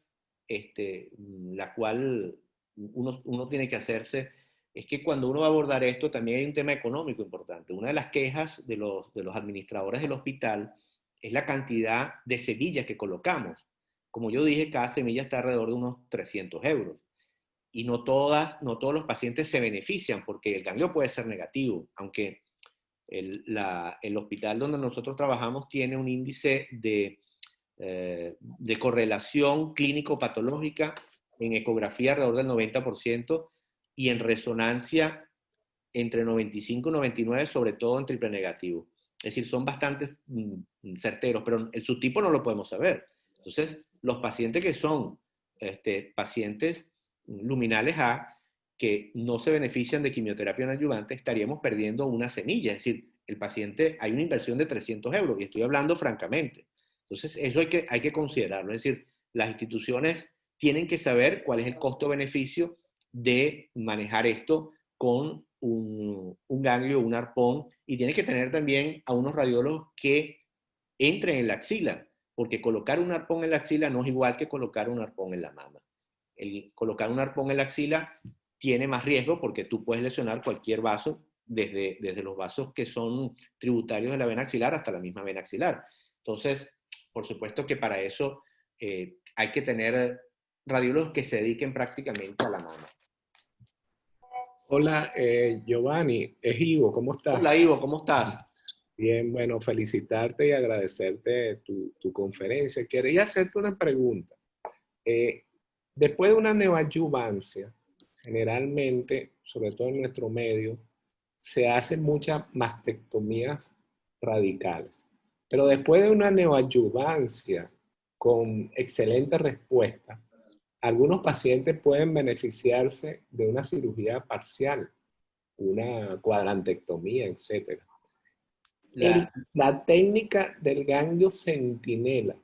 la cual uno tiene que hacerse, es que cuando uno va a abordar esto también hay un tema económico importante. Una de las quejas de los administradores del hospital es la cantidad de semillas que colocamos. Como yo dije, cada semilla está alrededor de unos 300 euros. Y no todos los pacientes se benefician porque el ganglio puede ser negativo, aunque el hospital donde nosotros trabajamos tiene un índice de correlación clínico-patológica en ecografía alrededor del 90% y en resonancia entre 95 y 99, sobre todo en triple negativo. Es decir, son bastante certeros, pero el subtipo no lo podemos saber. Entonces, los pacientes que son pacientes luminales A, que no se benefician de quimioterapia adyuvante, estaríamos perdiendo una semilla. Es decir, el paciente, hay una inversión de 300 euros, y estoy hablando francamente. Entonces, eso hay que considerarlo. Es decir, las instituciones tienen que saber cuál es el costo-beneficio de manejar esto con un ganglio, un arpón, y tiene que tener también a unos radiólogos que entren en la axila, porque colocar un arpón en la axila no es igual que colocar un arpón en la mama. El colocar un arpón en la axila tiene más riesgo porque tú puedes lesionar cualquier vaso, desde los vasos que son tributarios de la vena axilar hasta la misma vena axilar. Entonces, por supuesto que para eso hay que tener radiólogos que se dediquen prácticamente a la mama. Hola, Giovanni, es Ivo, ¿cómo Hola estás? Ivo, ¿cómo estás? Bien, bueno, felicitarte y agradecerte tu conferencia. Quería hacerte una pregunta. Eh, Después de una neoadyuvancia, generalmente, sobre todo en nuestro medio, se hacen muchas mastectomías radicales. Pero después de una neoadyuvancia con excelente respuesta, algunos pacientes pueden beneficiarse de una cirugía parcial, una cuadrantectomía, etc. La, La técnica del ganglio centinela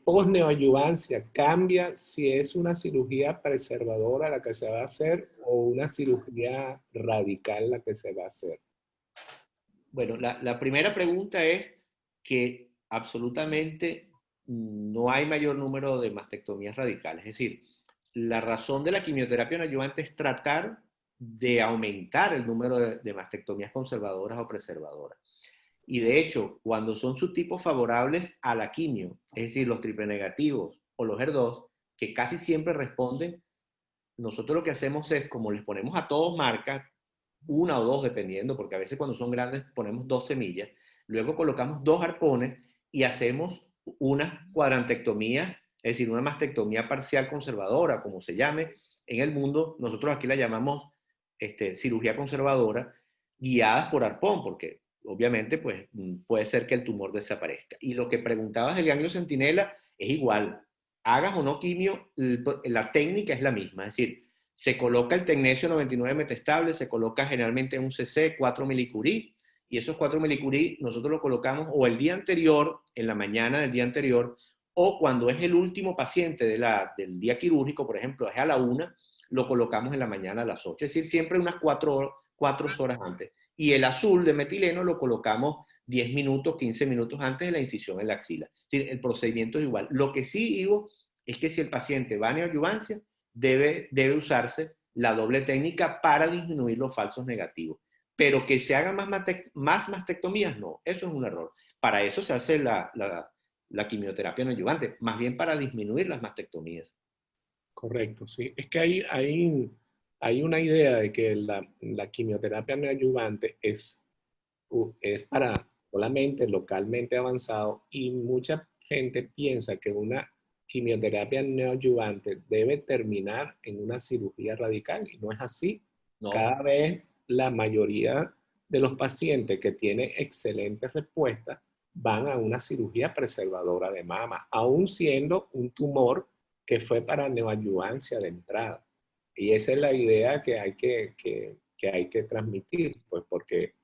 post-neoadyuvancia cambia si es una cirugía preservadora la que se va a hacer o una cirugía radical la que se va a hacer. bueno, la primera pregunta es que absolutamente no hay mayor número de mastectomías radicales. Es decir, la razón de la quimioterapia adyuvante es tratar de aumentar el número de mastectomías conservadoras o preservadoras. Y de hecho, cuando son subtipos favorables a la quimio, es decir, los triple negativos o los HER2, que casi siempre responden, nosotros lo que hacemos es, como les ponemos a todos marcas, una o dos dependiendo, porque a veces cuando son grandes ponemos 2 semillas, luego colocamos 2 arpones y hacemos unas cuadrantectomías, es decir, una mastectomía parcial conservadora, como se llame, en el mundo, nosotros aquí la llamamos cirugía conservadora, guiadas por arpón, porque obviamente pues, puede ser que el tumor desaparezca. Y lo que preguntabas del ganglio centinela es igual. Hagas o no quimio, la técnica es la misma. Es decir, se coloca el tecnesio 99 metestable, se coloca generalmente en un CC 4 milicurie, y esos 4 milicurie nosotros lo colocamos o el día anterior, en la mañana del día anterior, o cuando es el último paciente del día quirúrgico, por ejemplo, es a la 1, lo colocamos en la mañana a las 8, es decir, siempre unas 4 horas antes. Y el azul de metileno lo colocamos 10 minutos, 15 minutos antes de la incisión en la axila. Es decir, el procedimiento es igual. Lo que sí digo es que si el paciente va a neoadyuvancia, debe usarse la doble técnica para disminuir los falsos negativos. Pero que se hagan más mastectomías, no, eso es un error. Para eso se hace la quimioterapia neoadyuvante, más bien para disminuir las mastectomías. Correcto, sí. Es que hay una idea de que la quimioterapia neoadyuvante es para solamente localmente avanzado, y mucha gente piensa que una quimioterapia neoadyuvante debe terminar en una cirugía radical, y no es así. No. Cada vez la mayoría de los pacientes que tienen excelentes respuestas van a una cirugía preservadora de mama, aún siendo un tumor que fue para neoadyuvancia de entrada. Y esa es la idea que hay que transmitir, pues porque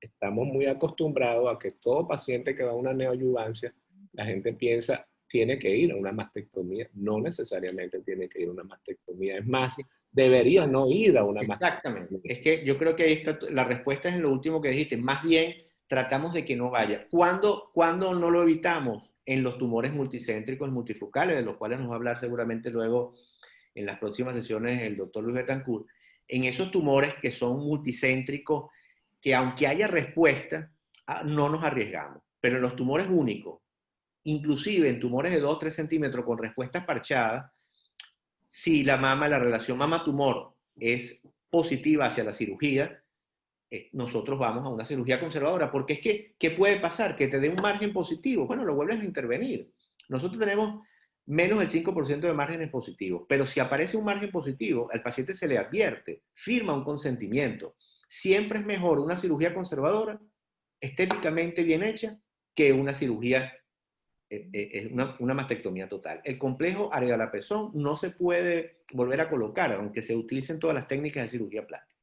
estamos muy acostumbrados a que todo paciente que va a una neoadyuvancia, la gente piensa, tiene que ir a una mastectomía. No necesariamente tiene que ir a una mastectomía. Es más, debería no ir a una mastectomía. Exactamente. Es que yo creo que ahí está, la respuesta es en lo último que dijiste. Más bien, tratamos de que no vaya. ¿Cuándo no lo evitamos? En los tumores multicéntricos multifocales, de los cuales nos va a hablar seguramente luego en las próximas sesiones el doctor Luis Betancourt. En esos tumores que son multicéntricos, que aunque haya respuesta, no nos arriesgamos. Pero en los tumores únicos, inclusive en tumores de 2-3 centímetros con respuestas parchadas, si la relación mama-tumor es positiva hacia la cirugía, nosotros vamos a una cirugía conservadora, porque es que, ¿qué puede pasar? Que te dé un margen positivo, bueno, lo vuelves a intervenir. Nosotros tenemos menos del 5% de márgenes positivos, pero si aparece un margen positivo, al paciente se le advierte, firma un consentimiento. Siempre es mejor una cirugía conservadora, estéticamente bien hecha, que una cirugía, una mastectomía total. El complejo areola-pezón no se puede volver a colocar, aunque se utilicen todas las técnicas de cirugía plástica.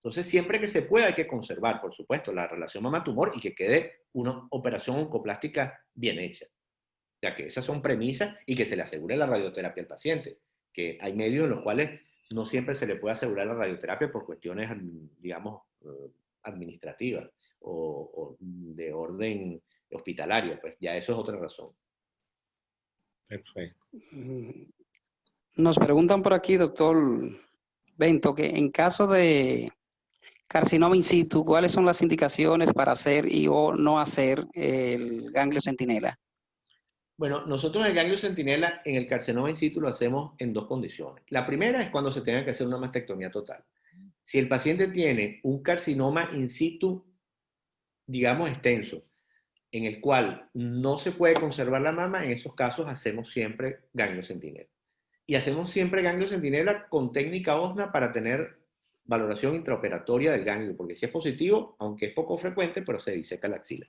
Entonces, siempre que se pueda hay que conservar, por supuesto, la relación mama-tumor y que quede una operación oncoplástica bien hecha. O sea, que esas son premisas y que se le asegure la radioterapia al paciente. Que hay medios en los cuales no siempre se le puede asegurar la radioterapia por cuestiones, digamos, administrativas o de orden hospitalario. Pues ya eso es otra razón. Perfecto. Nos preguntan por aquí, doctor Bento, que en caso de carcinoma in situ, ¿cuáles son las indicaciones para hacer y o no hacer el ganglio centinela? Bueno, nosotros el ganglio centinela en el carcinoma in situ lo hacemos en dos condiciones. La primera es cuando se tenga que hacer una mastectomía total. Si el paciente tiene un carcinoma in situ, digamos, extenso, en el cual no se puede conservar la mama, en esos casos hacemos siempre ganglio centinela. Y hacemos siempre ganglio centinela con técnica OSNA para tener valoración intraoperatoria del ganglio, porque si es positivo, aunque es poco frecuente, pero se diseca la axila.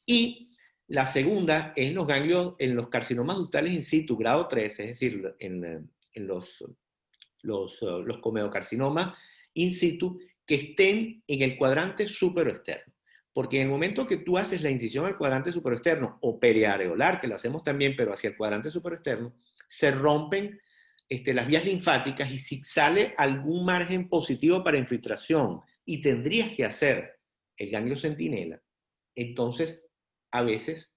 Y la segunda es los ganglios en los carcinomas ductales in situ, grado 3, es decir, en los comedocarcinomas in situ, que estén en el cuadrante superoexterno. Porque en el momento que tú haces la incisión al cuadrante superoexterno o periareolar, que lo hacemos también, pero hacia el cuadrante superoexterno, se rompen las vías linfáticas, y si sale algún margen positivo para infiltración y tendrías que hacer el ganglio centinela, entonces a veces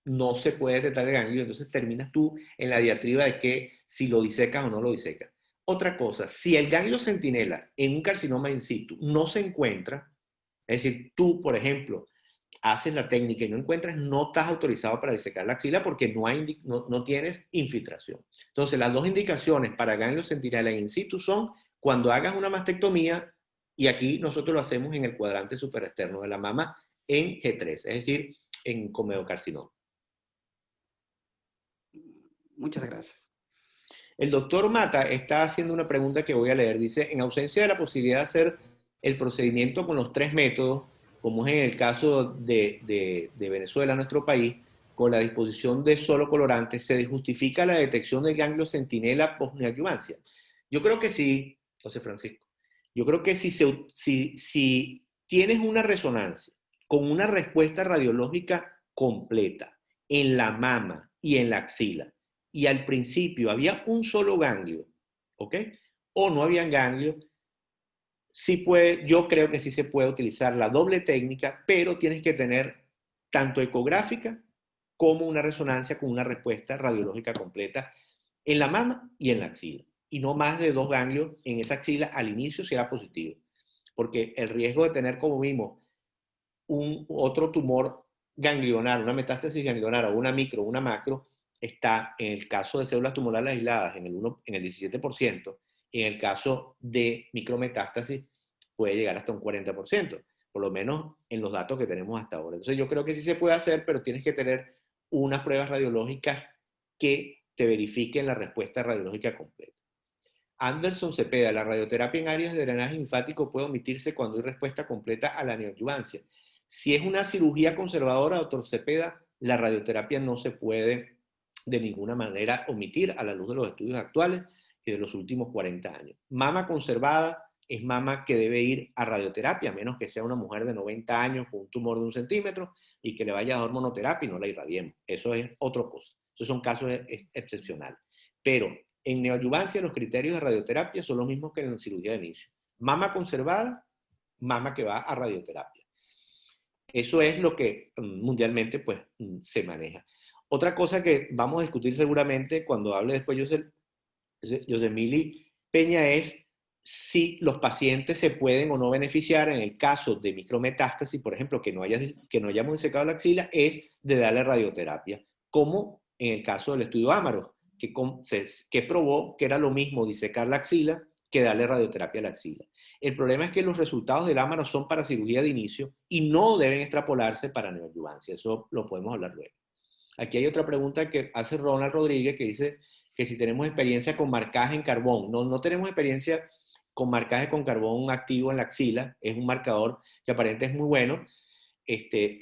no se puede detectar el ganglio, entonces terminas tú en la diatriba de que si lo disecas o no lo disecas. Otra cosa, si el ganglio centinela en un carcinoma in situ no se encuentra, es decir, tú, por ejemplo, haces la técnica y no encuentras, no estás autorizado para disecar la axila porque no tienes infiltración. Entonces, las dos indicaciones para ganglio centinela in situ son cuando hagas una mastectomía, y aquí nosotros lo hacemos en el cuadrante superexterno de la mama en G3, es decir, en comedocarcinoma. Muchas gracias. El doctor Mata está haciendo una pregunta que voy a leer. Dice, en ausencia de la posibilidad de hacer el procedimiento con los 3 métodos, como es en el caso de Venezuela, nuestro país, con la disposición de solo colorante, ¿se justifica la detección del ganglio centinela post-neoadjuvancia? Yo creo que sí, José Francisco. Yo creo que si tienes una resonancia con una respuesta radiológica completa en la mama y en la axila, y al principio había un solo ganglio, ¿ok? O no habían ganglios, yo creo que sí se puede utilizar la doble técnica, pero tienes que tener tanto ecográfica como una resonancia con una respuesta radiológica completa en la mama y en la axila. Y no más de 2 ganglios en esa axila al inicio será positivo. Porque el riesgo de tener, como vimos, otro tumor ganglionar, una metástasis ganglionar o una micro o una macro, está en el caso de células tumorales aisladas en el 17%, y en el caso de micrometástasis puede llegar hasta un 40%, por lo menos en los datos que tenemos hasta ahora. Entonces yo creo que sí se puede hacer, pero tienes que tener unas pruebas radiológicas que te verifiquen la respuesta radiológica completa. Anderson Cepeda, la radioterapia en áreas de drenaje linfático puede omitirse cuando hay respuesta completa a la neoadjuvancia. Si es una cirugía conservadora, doctor Cepeda, la radioterapia no se puede de ninguna manera omitir a la luz de los estudios actuales y de los últimos 40 años. Mama conservada es mama que debe ir a radioterapia, a menos que sea una mujer de 90 años con un tumor de 1 centímetro y que le vaya a dar hormonoterapia y no la irradiemos. Eso es otra cosa. Esos son casos excepcionales. Pero en neoadjuvancia los criterios de radioterapia son los mismos que en cirugía de inicio. Mama conservada, mama que va a radioterapia. Eso es lo que mundialmente pues, se maneja. Otra cosa que vamos a discutir seguramente cuando hable después Yosemili Peña es si los pacientes se pueden o no beneficiar en el caso de micrometástasis, por ejemplo, que no hayamos disecado la axila, es de darle radioterapia, como en el caso del estudio Amaro, que probó que era lo mismo disecar la axila que darle radioterapia a la axila. El problema es que los resultados del Amaro son para cirugía de inicio y no deben extrapolarse para neoadjuvancia. Eso lo podemos hablar luego. Aquí hay otra pregunta que hace Ronald Rodríguez que dice que si tenemos experiencia con marcaje en carbón. No tenemos experiencia con marcaje con carbón activo en la axila. Es un marcador que aparentemente es muy bueno.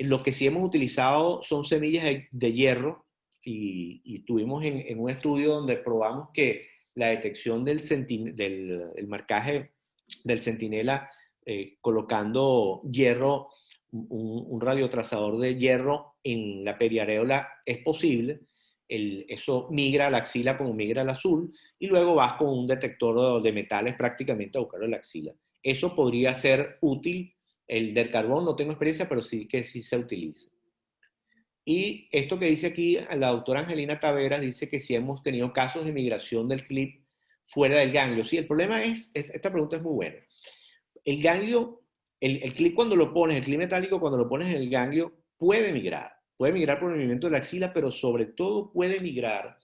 Lo que sí hemos utilizado son semillas de hierro y estuvimos en un estudio donde probamos que la detección del marcaje del centinela colocando hierro, un radiotrazador de hierro en la periareola es posible. Eso migra a la axila como migra al azul y luego vas con un detector de metales prácticamente a buscarlo en la axila. Eso podría ser útil. El del carbón no tengo experiencia, pero sí que sí se utiliza. Y esto que dice aquí la doctora Angelina Taveras, dice que si hemos tenido casos de migración del clip fuera del ganglio. Sí, el problema esta pregunta es muy buena. El ganglio, el clip cuando lo pones, el clip metálico cuando lo pones en el ganglio, puede migrar por el movimiento de la axila, pero sobre todo puede migrar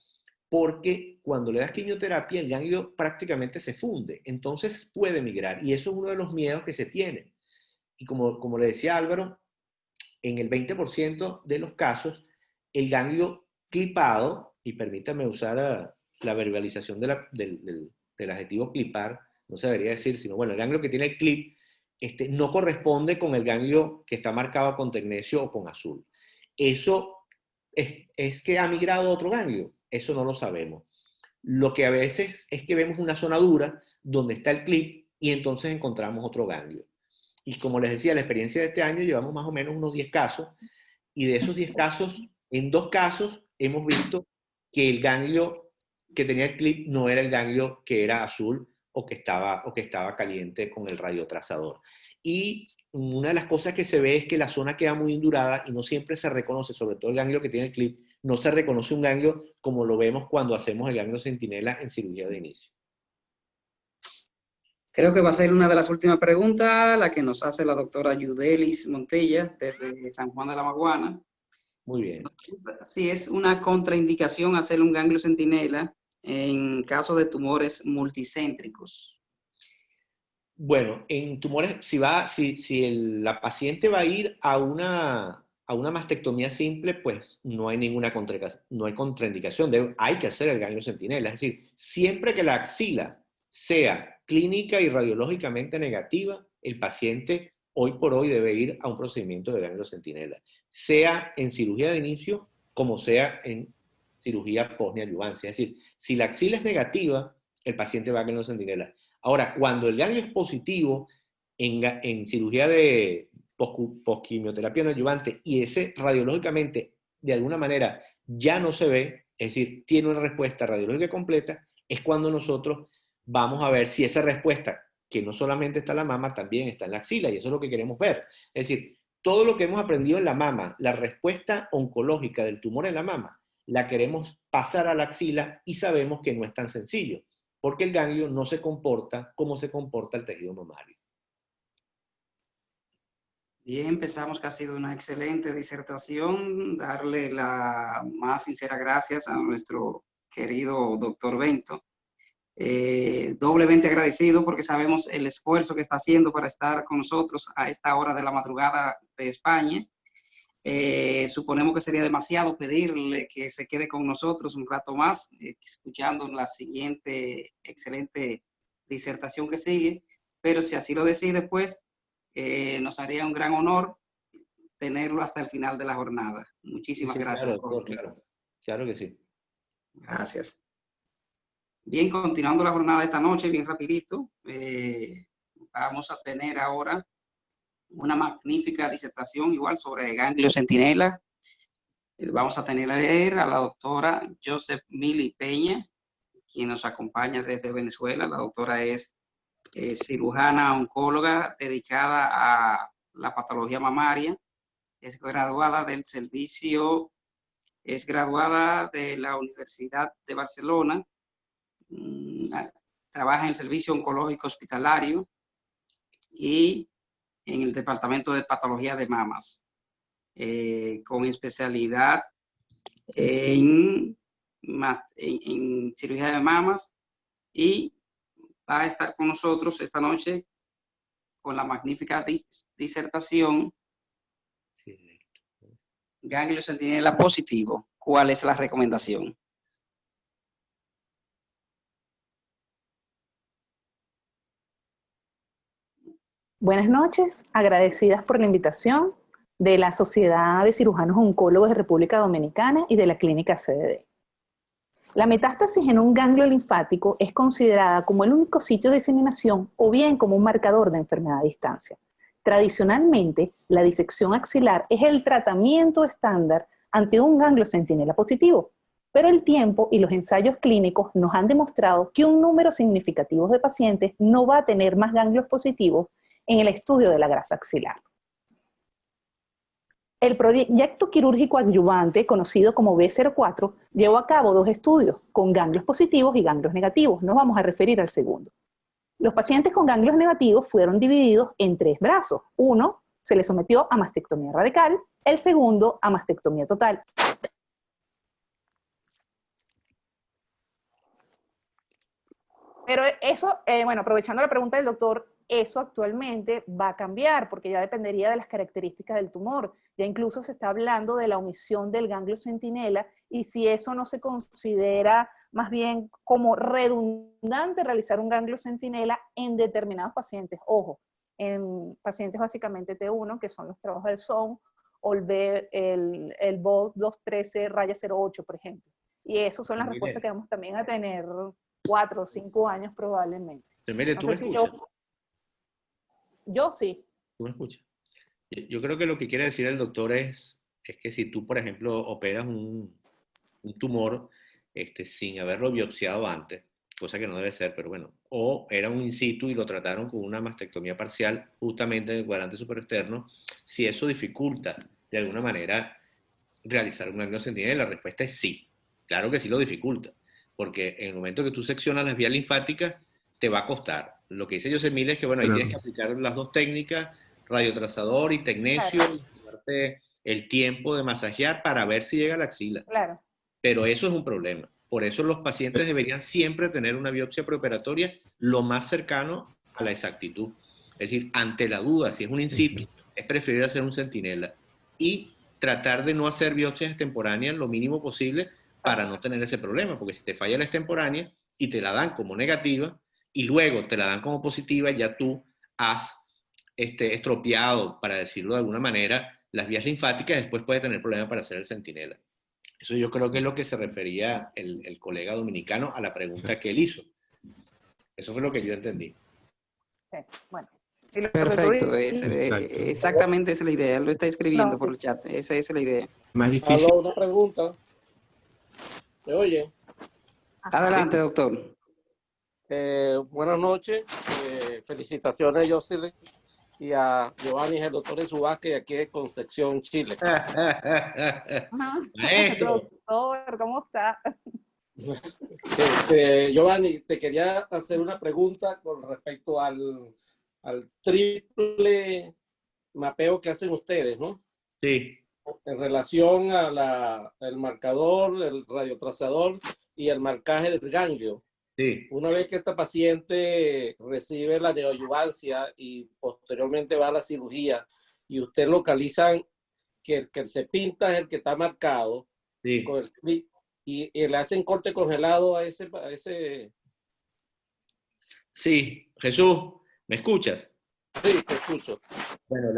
porque cuando le das quimioterapia, el ganglio prácticamente se funde. Entonces puede migrar y eso es uno de los miedos que se tiene. Y como le decía Álvaro, en el 20% de los casos, el ganglio clipado, y permítame usar la verbalización del adjetivo clipar, no se debería decir, sino bueno, el ganglio que tiene el clip no corresponde con el ganglio que está marcado con tecnecio o con azul. Eso es que ha migrado a otro ganglio, eso no lo sabemos. Lo que a veces es que vemos una zona dura donde está el clip y entonces encontramos otro ganglio. Y como les decía, la experiencia de este año llevamos más o menos unos 10 casos, y de esos 10 casos, en 2 casos hemos visto que el ganglio que tenía el clip no era el ganglio que era azul o que estaba caliente con el radiotrazador. Y una de las cosas que se ve es que la zona queda muy indurada y no siempre se reconoce, sobre todo el ganglio que tiene el clip, no se reconoce un ganglio como lo vemos cuando hacemos el ganglio centinela en cirugía de inicio. Creo que va a ser una de las últimas preguntas, la que nos hace la doctora Yudelis Montella, desde San Juan de la Maguana. Muy bien. Si es una contraindicación hacer un ganglio centinela en caso de tumores multicéntricos. Bueno, en tumores, si la paciente va a ir a a una mastectomía simple, pues no hay ninguna contraindicación. Hay que hacer el ganglio centinela. Es decir, siempre que la axila sea clínica y radiológicamente negativa, el paciente hoy por hoy debe ir a un procedimiento de ganglio centinela, sea en cirugía de inicio como sea en cirugía posneoadjuvancia. Es decir, si la axila es negativa, el paciente va a ganglio centinela. Ahora, cuando el ganglio es positivo en cirugía de posquimioterapia no adyuvante y ese radiológicamente de alguna manera ya no se ve, es decir, tiene una respuesta radiológica completa, es cuando nosotros vamos a ver si esa respuesta, que no solamente está en la mama, también está en la axila, y eso es lo que queremos ver. Es decir, todo lo que hemos aprendido en la mama, la respuesta oncológica del tumor en la mama, la queremos pasar a la axila y sabemos que no es tan sencillo, porque el ganglio no se comporta como se comporta el tejido mamario. Bien, empezamos, que ha sido una excelente disertación. Darle las más sinceras gracias a nuestro querido doctor Bento. Doblemente agradecido porque sabemos el esfuerzo que está haciendo para estar con nosotros a esta hora de la madrugada de España. Suponemos que sería demasiado pedirle que se quede con nosotros un rato más, escuchando la siguiente excelente disertación que sigue, pero si así lo decide, pues nos haría un gran honor tenerlo hasta el final de la jornada. Muchísimas gracias. Claro que sí. Gracias. Bien, continuando la jornada de esta noche, bien rapidito, vamos a tener ahora una magnífica disertación igual sobre ganglio centinela. Vamos a tener a la doctora Joseph Mili Peña, quien nos acompaña desde Venezuela. La doctora es cirujana oncóloga dedicada a la patología mamaria. Es graduada del servicio, es graduada de la Universidad de Barcelona. Trabaja en el servicio oncológico hospitalario y en el departamento de patología de mamas, con especialidad en cirugía de mamas, y va a estar con nosotros esta noche con la magnífica disertación ganglio centinela positivo. ¿Cuál es la recomendación? Buenas noches, agradecidas por la invitación de la Sociedad de Cirujanos Oncólogos de República Dominicana y de la Clínica CDD. La metástasis en un ganglio linfático es considerada como el único sitio de diseminación o bien como un marcador de enfermedad a distancia. Tradicionalmente, la disección axilar es el tratamiento estándar ante un ganglio centinela positivo, pero el tiempo y los ensayos clínicos nos han demostrado que un número significativo de pacientes no va a tener más ganglios positivos en el estudio de la grasa axilar. El proyecto quirúrgico adyuvante, conocido como B04, llevó a cabo 2 estudios, con ganglios positivos y ganglios negativos. Nos vamos a referir al segundo. Los pacientes con ganglios negativos fueron divididos en 3 brazos. Uno se le sometió a mastectomía radical, el segundo a mastectomía total. Pero eso, bueno, aprovechando la pregunta del doctor, eso actualmente va a cambiar porque ya dependería de las características del tumor. Ya incluso se está hablando de la omisión del ganglio centinela, y si eso no se considera más bien como redundante realizar un ganglio centinela en determinados pacientes. Ojo, en pacientes básicamente T1, que son los trabajos del SON, o el BOD 213-08, por ejemplo. Y eso son las respuestas que vamos también a tener 4 o 5 años probablemente. Mire, no ¿tú me sé si escuchas? Yo sí. ¿Tú me escuchas? Yo creo que lo que quiere decir el doctor es que si tú, por ejemplo, operas un tumor sin haberlo biopsiado antes, cosa que no debe ser, pero bueno, o era un in situ y lo trataron con una mastectomía parcial justamente en el cuadrante superexterno, si eso dificulta de alguna manera realizar un ganglio centinela, la respuesta es sí. Claro que sí lo dificulta, porque en el momento que tú seccionas las vías linfáticas, te va a costar. Lo que dice José Mil es que, bueno, ahí tienes que aplicar las 2 técnicas, radiotrazador y tecnesio, y tomarte el tiempo de masajear para ver si llega a la axila. Claro. Pero eso es un problema. Por eso los pacientes deberían siempre tener una biopsia preoperatoria lo más cercano a la exactitud. Es decir, ante la duda, si es un in situ, es preferible hacer un centinela. Y tratar de no hacer biopsias extemporáneas lo mínimo posible para no tener ese problema, porque si te falla la extemporánea y te la dan como negativa y luego te la dan como positiva, ya tú has estropeado, para decirlo de alguna manera, las vías linfáticas y después puedes tener problemas para hacer el centinela. Eso yo creo que es lo que se refería el colega dominicano a la pregunta que él hizo. Eso fue lo que yo entendí. Bueno. Perfecto, exactamente esa es la idea. Él lo está escribiendo por el chat. Esa es la idea. Más difícil. Aló, una pregunta. ¿Me oye? Adelante, doctor. Buenas noches. Felicitaciones a Jocelyn y a Giovanni, el doctor Vázquez, aquí de Concepción, Chile. Maestro. Doctor, ¿cómo está? Giovanni, te quería hacer una pregunta con respecto al triple mapeo que hacen ustedes, ¿no? Sí. En relación a el marcador, el radiotrazador y el marcaje del ganglio. Sí. Una vez que esta paciente recibe la neoadyuvancia y posteriormente va a la cirugía y usted localiza que el que se pinta es el que está marcado, Sí. con el clic, y le hacen corte congelado a ese... Sí, Jesús, ¿me escuchas? Sí, te escucho. Bueno,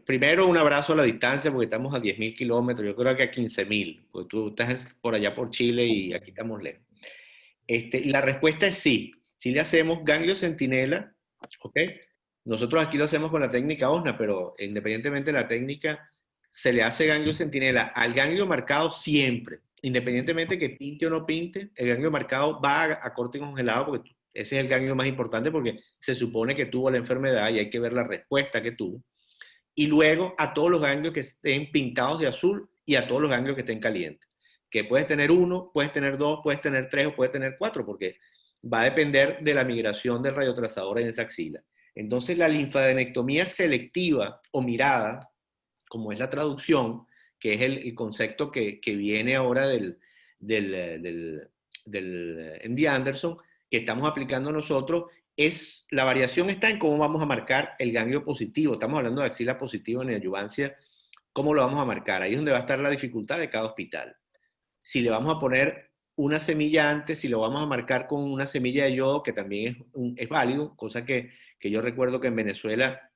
primero un abrazo a la distancia porque estamos a 10.000 kilómetros, yo creo que a 15.000, porque tú estás por allá por Chile y aquí estamos lejos. La respuesta es sí, sí le hacemos ganglio centinela, ¿ok? Nosotros aquí lo hacemos con la técnica OSNA, pero independientemente de la técnica, se le hace ganglio centinela al ganglio marcado siempre, independientemente que pinte o no pinte, el ganglio marcado va a corte congelado porque ese es el ganglio más importante porque se supone que tuvo la enfermedad y hay que ver la respuesta que tuvo. Y luego a todos los ganglios que estén pintados de azul y a todos los ganglios que estén calientes. Que puedes tener 1, puedes tener 2, puedes tener 3 o puedes tener 4 porque va a depender de la migración del radiotrazador en esa axila. Entonces la linfadenectomía selectiva o mirada, como es la traducción, que es el concepto que viene ahora del MD Anderson, que estamos aplicando nosotros, la variación está en cómo vamos a marcar el ganglio positivo. Estamos hablando de axila positiva en neoadyuvancia, ¿cómo lo vamos a marcar? Ahí es donde va a estar la dificultad de cada hospital. Si le vamos a poner una semilla antes, si lo vamos a marcar con una semilla de yodo, que también es válido, cosa que yo recuerdo que en Venezuela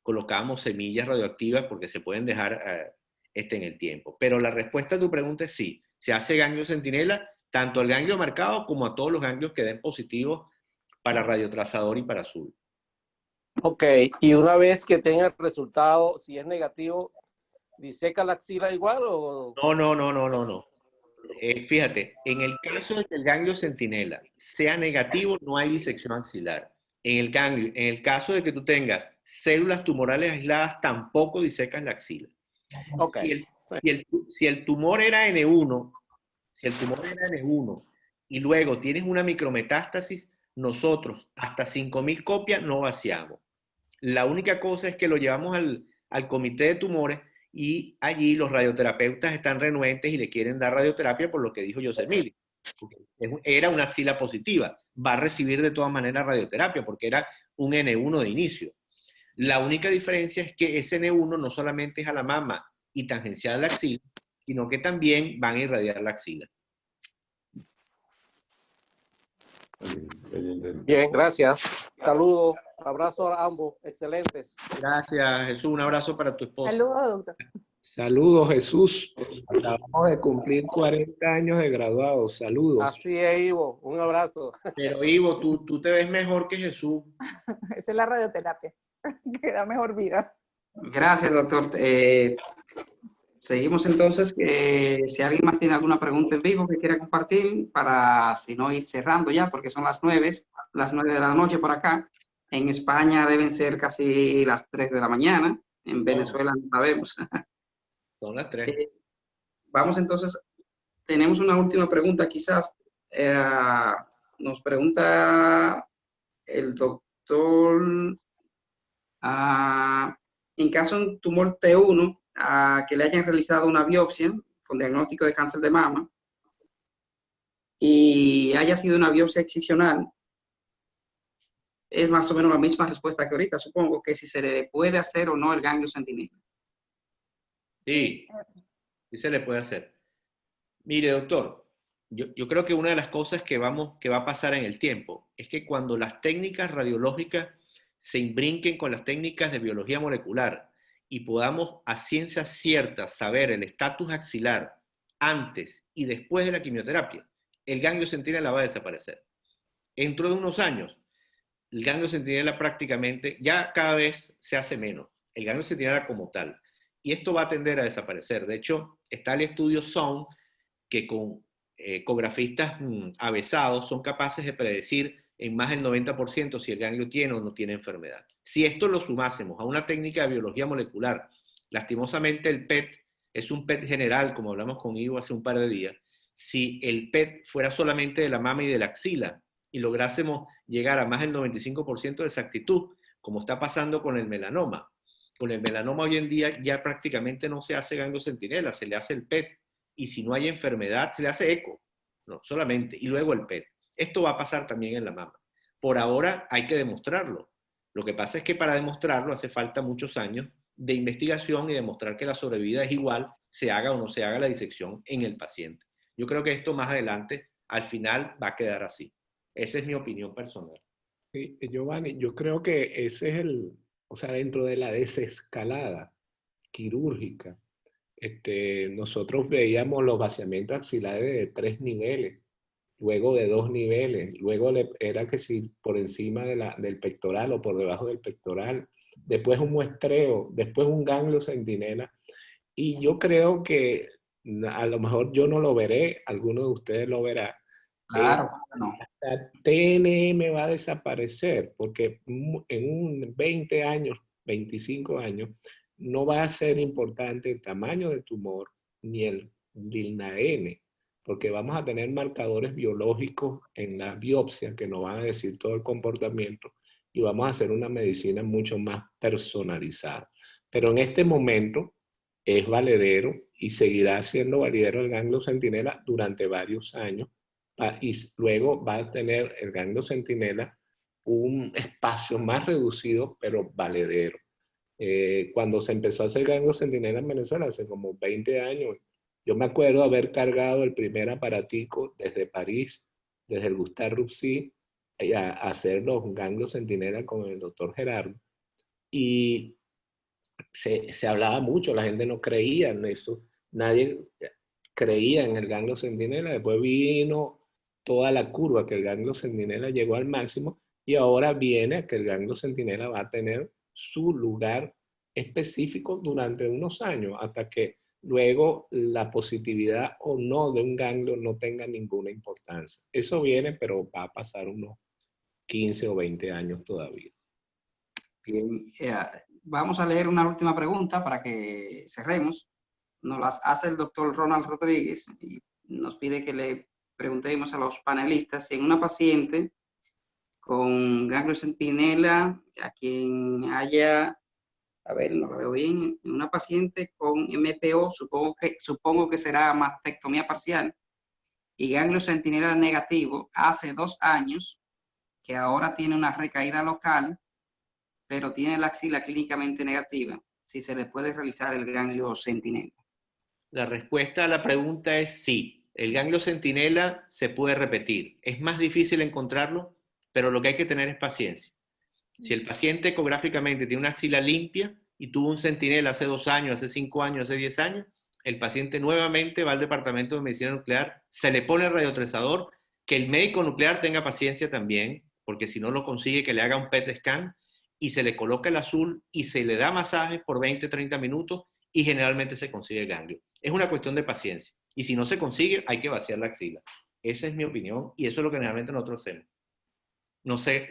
colocábamos semillas radioactivas porque se pueden dejar en el tiempo. Pero la respuesta a tu pregunta es sí. Se hace ganglio centinela, tanto al ganglio marcado como a todos los ganglios que den positivos para radiotrazador y para azul. Ok, y una vez que tenga el resultado, si es negativo, ¿diseca la axila igual o...? No. Fíjate, en el caso de que el ganglio centinela sea negativo, no hay disección axilar. En el caso de que tú tengas células tumorales aisladas, tampoco disecas la axila. Okay. Si el tumor era N1, y luego tienes una micrometástasis, nosotros hasta 5.000 copias no vaciamos. La única cosa es que lo llevamos al comité de tumores y allí los radioterapeutas están renuentes y le quieren dar radioterapia por lo que dijo Jocelyn. Era una axila positiva, va a recibir de todas maneras radioterapia porque era un N1 de inicio. La única diferencia es que ese N1 no solamente es a la mama y tangencial a la axila, sino que también van a irradiar la axila. Bien, gracias. Saludos, abrazo a ambos, excelentes. Gracias, Jesús. Un abrazo para tu esposa. Saludos, doctor. Saludos, Jesús. Acabamos de cumplir 40 años de graduados. Saludos. Así es, Ivo. Un abrazo. Pero Ivo, tú te ves mejor que Jesús. Esa es la radioterapia, que da mejor vida. Gracias, doctor. Seguimos entonces. Si alguien más tiene alguna pregunta en vivo que quiera compartir, para si no ir cerrando ya, porque son las 9 de la noche por acá. En España deben ser casi las 3 de la mañana. En Venezuela no sabemos. Son las 3. Vamos entonces, tenemos una última pregunta quizás. Nos pregunta el doctor, en caso de un tumor T1, que le hayan realizado una biopsia con diagnóstico de cáncer de mama y haya sido una biopsia excisional, es más o menos la misma respuesta que ahorita, supongo, que si se le puede hacer o no el ganglio centinela. Sí, sí se le puede hacer. Mire, doctor, yo creo que una de las cosas que va a pasar en el tiempo es que cuando las técnicas radiológicas se imbrinquen con las técnicas de biología molecular y podamos a ciencia cierta saber el estatus axilar antes y después de la quimioterapia, el ganglio centinela va a desaparecer. Dentro de unos años, el ganglio centinela prácticamente ya cada vez se hace menos, el ganglio centinela como tal. Y esto va a tender a desaparecer. De hecho, está el estudio SOUND, que con ecografistas avesados son capaces de predecir en más del 90% si el ganglio tiene o no tiene enfermedad. Si esto lo sumásemos a una técnica de biología molecular, lastimosamente el PET es un PET general, como hablamos con Ivo hace un par de días. Si el PET fuera solamente de la mama y de la axila y lográsemos llegar a más del 95% de exactitud, como está pasando con el melanoma. Con el melanoma hoy en día ya prácticamente no se hace ganglio centinela, se le hace el PET. Y si no hay enfermedad, se le hace eco, no, solamente, y luego el PET. Esto va a pasar también en la mama. Por ahora hay que demostrarlo. Lo que pasa es que para demostrarlo hace falta muchos años de investigación y demostrar que la sobrevida es igual, se haga o no se haga la disección en el paciente. Yo creo que esto más adelante, al final, va a quedar así. Esa es mi opinión personal. Sí, Giovanni, yo creo que ese es o sea, dentro de la desescalada quirúrgica, nosotros veíamos los vaciamientos axilares de 3 niveles, luego de 2 niveles, luego era que si por encima del pectoral o por debajo del pectoral, después un muestreo, después un ganglio centinela, y yo creo que a lo mejor yo no lo veré, alguno de ustedes lo verá. Claro, no. Hasta TNM va a desaparecer, porque en un 20 años, 25 años, no va a ser importante el tamaño del tumor ni el DILNA-N, porque vamos a tener marcadores biológicos en la biopsia que nos van a decir todo el comportamiento y vamos a hacer una medicina mucho más personalizada. Pero en este momento es valedero y seguirá siendo valedero el ganglio centinela durante varios años, y luego va a tener el ganglio centinela un espacio más reducido, pero valedero. Cuando se empezó a hacer ganglio centinela en Venezuela, hace como 20 años, yo me acuerdo haber cargado el primer aparatico desde París, desde el Gustave Roussy, a hacer los ganglios centinela con el doctor Gerardo. Y se hablaba mucho, la gente no creía en eso, nadie creía en el ganglio centinela. Después vino toda la curva que el ganglio centinela llegó al máximo y ahora viene que el ganglio centinela va a tener su lugar específico durante unos años hasta que luego la positividad o no de un ganglio no tenga ninguna importancia. Eso viene, pero va a pasar unos 15 o 20 años todavía. Bien, vamos a leer una última pregunta para que cerremos. Nos las hace el doctor Ronald Rodríguez y nos pide que le preguntemos a los panelistas si en una paciente con ganglio centinela, a quien haya, a ver, no lo veo bien, en una paciente con MPO, supongo que será mastectomía parcial, y ganglio centinela negativo hace 2 años, que ahora tiene una recaída local, pero tiene la axila clínicamente negativa, si se le puede realizar el ganglio centinela. La respuesta a la pregunta es sí. El ganglio centinela se puede repetir. Es más difícil encontrarlo, pero lo que hay que tener es paciencia. Si el paciente ecográficamente tiene una axila limpia y tuvo un centinela hace 2 años, hace 5 años, hace 10 años, el paciente nuevamente va al departamento de medicina nuclear, se le pone el radiotresador, que el médico nuclear tenga paciencia también, porque si no lo consigue que le haga un PET scan, y se le coloca el azul y se le da masajes por 20, 30 minutos y generalmente se consigue el ganglio. Es una cuestión de paciencia. Y si no se consigue, hay que vaciar la axila. Esa es mi opinión y eso es lo que generalmente nosotros hacemos. No sé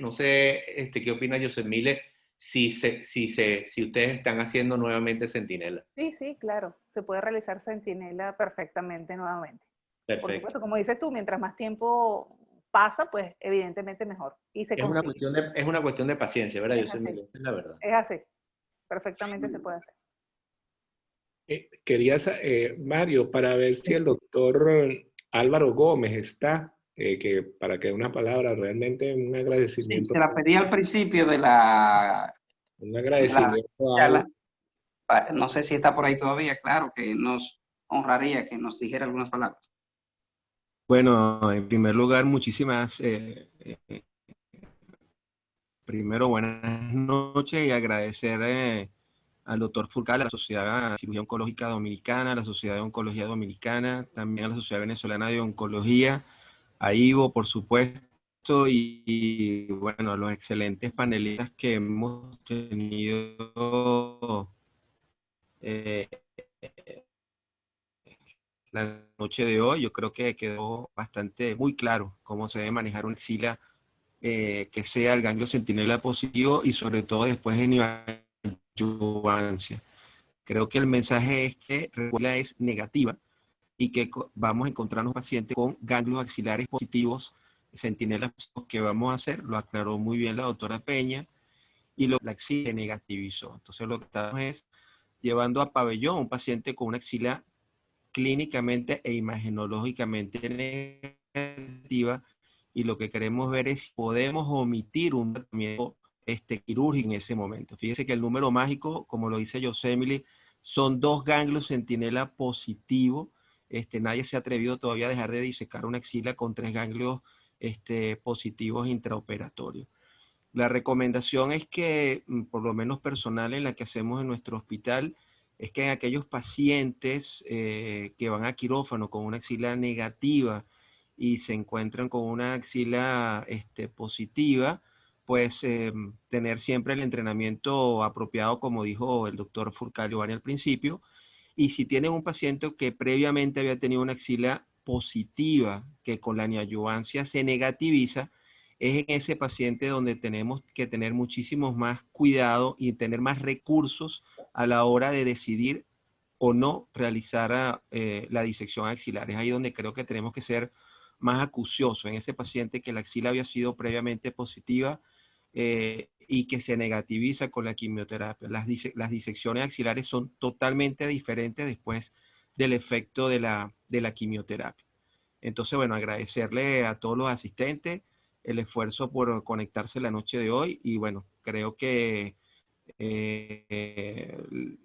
qué opina Joseph Miller, si ustedes están haciendo nuevamente centinela. Sí, claro. Se puede realizar centinela perfectamente nuevamente. Perfecto. Por supuesto, como dices tú, mientras más tiempo pasa, pues evidentemente mejor. Y se consigue. Es una cuestión de paciencia, ¿verdad, Joseph Miller? Es la verdad. Es así. Perfectamente se puede hacer. Quería, Mario, para ver si el doctor Álvaro Gómez está, para que una palabra, realmente un agradecimiento. Sí, te la pedí al principio de la... Un agradecimiento No sé si está por ahí todavía, claro, que nos honraría que nos dijera algunas palabras. Bueno, en primer lugar, primero buenas noches y agradecer al doctor Furcal, a la Sociedad de Cirugía Oncológica Dominicana, a la Sociedad de Oncología Dominicana, también a la Sociedad Venezolana de Oncología, a Ivo, por supuesto, y bueno, a los excelentes panelistas que hemos tenido eh, la noche de hoy. Yo creo que quedó bastante muy claro cómo se debe manejar una axila que sea el ganglio centinela positivo y sobre todo después en neoadjuvancia. Creo que el mensaje es que la regla es negativa y que vamos a encontrarnos pacientes con ganglios axilares positivos, centinelas que vamos a hacer, lo aclaró muy bien la doctora Peña, y la axila se negativizó. Entonces lo que estamos es llevando a pabellón a un paciente con una axila clínicamente e imagenológicamente negativa, y lo que queremos ver es si podemos omitir un tratamiento quirúrgico en ese momento. Fíjense que el número mágico, como lo dice Yosemite, son 2 ganglios centinela positivos. Nadie se ha atrevido todavía a dejar de disecar una axila con 3 ganglios positivos intraoperatorios. La recomendación es que, por lo menos personal en la que hacemos en nuestro hospital, es que en aquellos pacientes que van a quirófano con una axila negativa y se encuentran con una axila positiva, pues tener siempre el entrenamiento apropiado, como dijo el doctor Furcal Giovanni al principio. Y si tienen un paciente que previamente había tenido una axila positiva, que con la neoadjuvancia se negativiza, es en ese paciente donde tenemos que tener muchísimos más cuidado y tener más recursos a la hora de decidir o no realizar la disección axilar. Es ahí donde creo que tenemos que ser más acuciosos en ese paciente que la axila había sido previamente positiva y que se negativiza con la quimioterapia. Las disecciones axilares son totalmente diferentes después del efecto de la quimioterapia. Entonces, bueno, agradecerle a todos los asistentes el esfuerzo por conectarse la noche de hoy, y bueno, creo que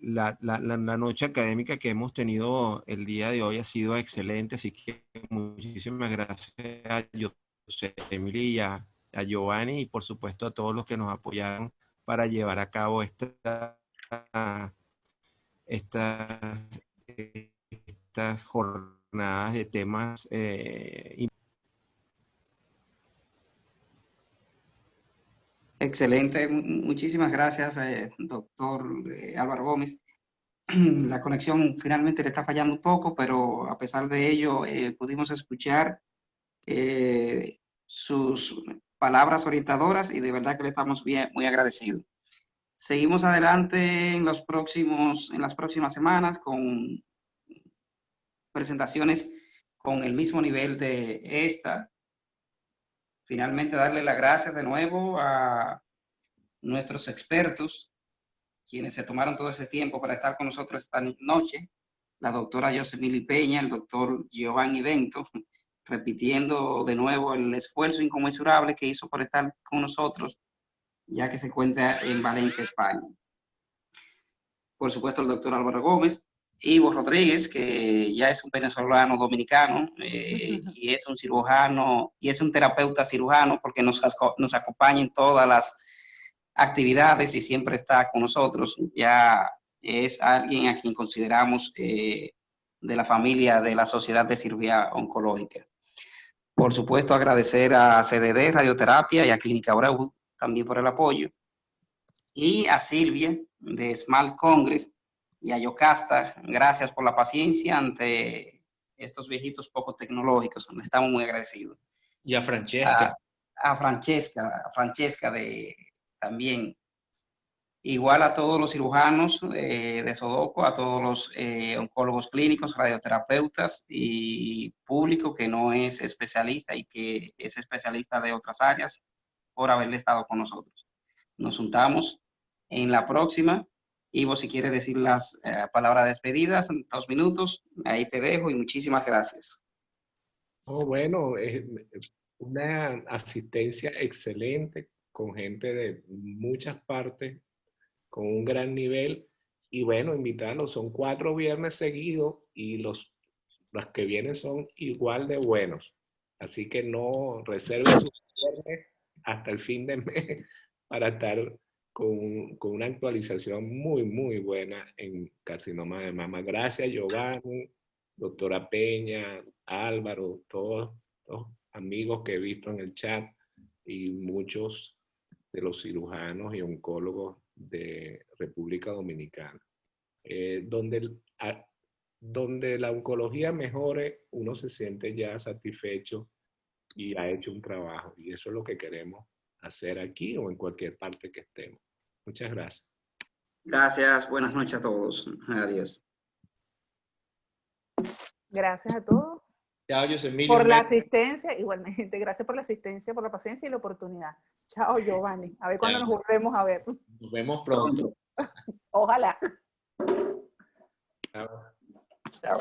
la noche académica que hemos tenido el día de hoy ha sido excelente, así que muchísimas gracias a José Emily y a Giovanni, y por supuesto a todos los que nos apoyaron para llevar a cabo estas jornadas de temas Excelente, muchísimas gracias, doctor Álvaro Gómez. La conexión finalmente le está fallando un poco, pero a pesar de ello pudimos escuchar sus palabras orientadoras y de verdad que le estamos muy agradecidos. Seguimos adelante en las próximas semanas con presentaciones con el mismo nivel de esta. Finalmente darle las gracias de nuevo a nuestros expertos, quienes se tomaron todo ese tiempo para estar con nosotros esta noche, la doctora Yosemite Peña, el doctor Giovanni Bento, repitiendo de nuevo el esfuerzo inconmensurable que hizo por estar con nosotros, ya que se encuentra en Valencia, España. Por supuesto, el doctor Álvaro Gómez, Ivo Rodríguez, que ya es un venezolano dominicano y es un cirujano y es un terapeuta cirujano porque nos acompaña en todas las actividades y siempre está con nosotros. Ya es alguien a quien consideramos de la familia de la Sociedad de Cirugía Oncológica. Por supuesto, agradecer a CDD Radioterapia y a Clínica Abreu también por el apoyo. Y a Silvia de Smart Congress y a Yocasta, gracias por la paciencia ante estos viejitos poco tecnológicos, le estamos muy agradecidos. Y a Francesca. A Francesca también. Igual a todos los cirujanos de Sodoco, a todos los oncólogos clínicos, radioterapeutas y público que no es especialista y que es especialista de otras áreas por haberle estado con nosotros. Nos juntamos en la próxima. Ivo, si quieres decir las palabras de despedidas en 2 minutos, ahí te dejo y muchísimas gracias. Oh, bueno, una asistencia excelente con gente de muchas partes, con un gran nivel, Y bueno, invitarlos, son 4 viernes seguidos y los que vienen son igual de buenos. Así que no reserven sus viernes hasta el fin de mes para estar con una actualización muy, muy buena en carcinoma de mama. Gracias, Giovanni, doctora Peña, Álvaro, todos los amigos que he visto en el chat y muchos de los cirujanos y oncólogos de República Dominicana. Donde la oncología mejore, uno se siente ya satisfecho y ha hecho un trabajo. Y eso es lo que queremos hacer aquí o en cualquier parte que estemos. Muchas gracias. Gracias, buenas noches a todos. Adiós. Gracias a todos. Chao, Yosemite. Por la asistencia, igualmente. Gracias por la asistencia, por la paciencia y la oportunidad. Chao, Giovanni. A ver cuándo nos volvemos a ver. Nos vemos pronto. Ojalá. Chao. Chao.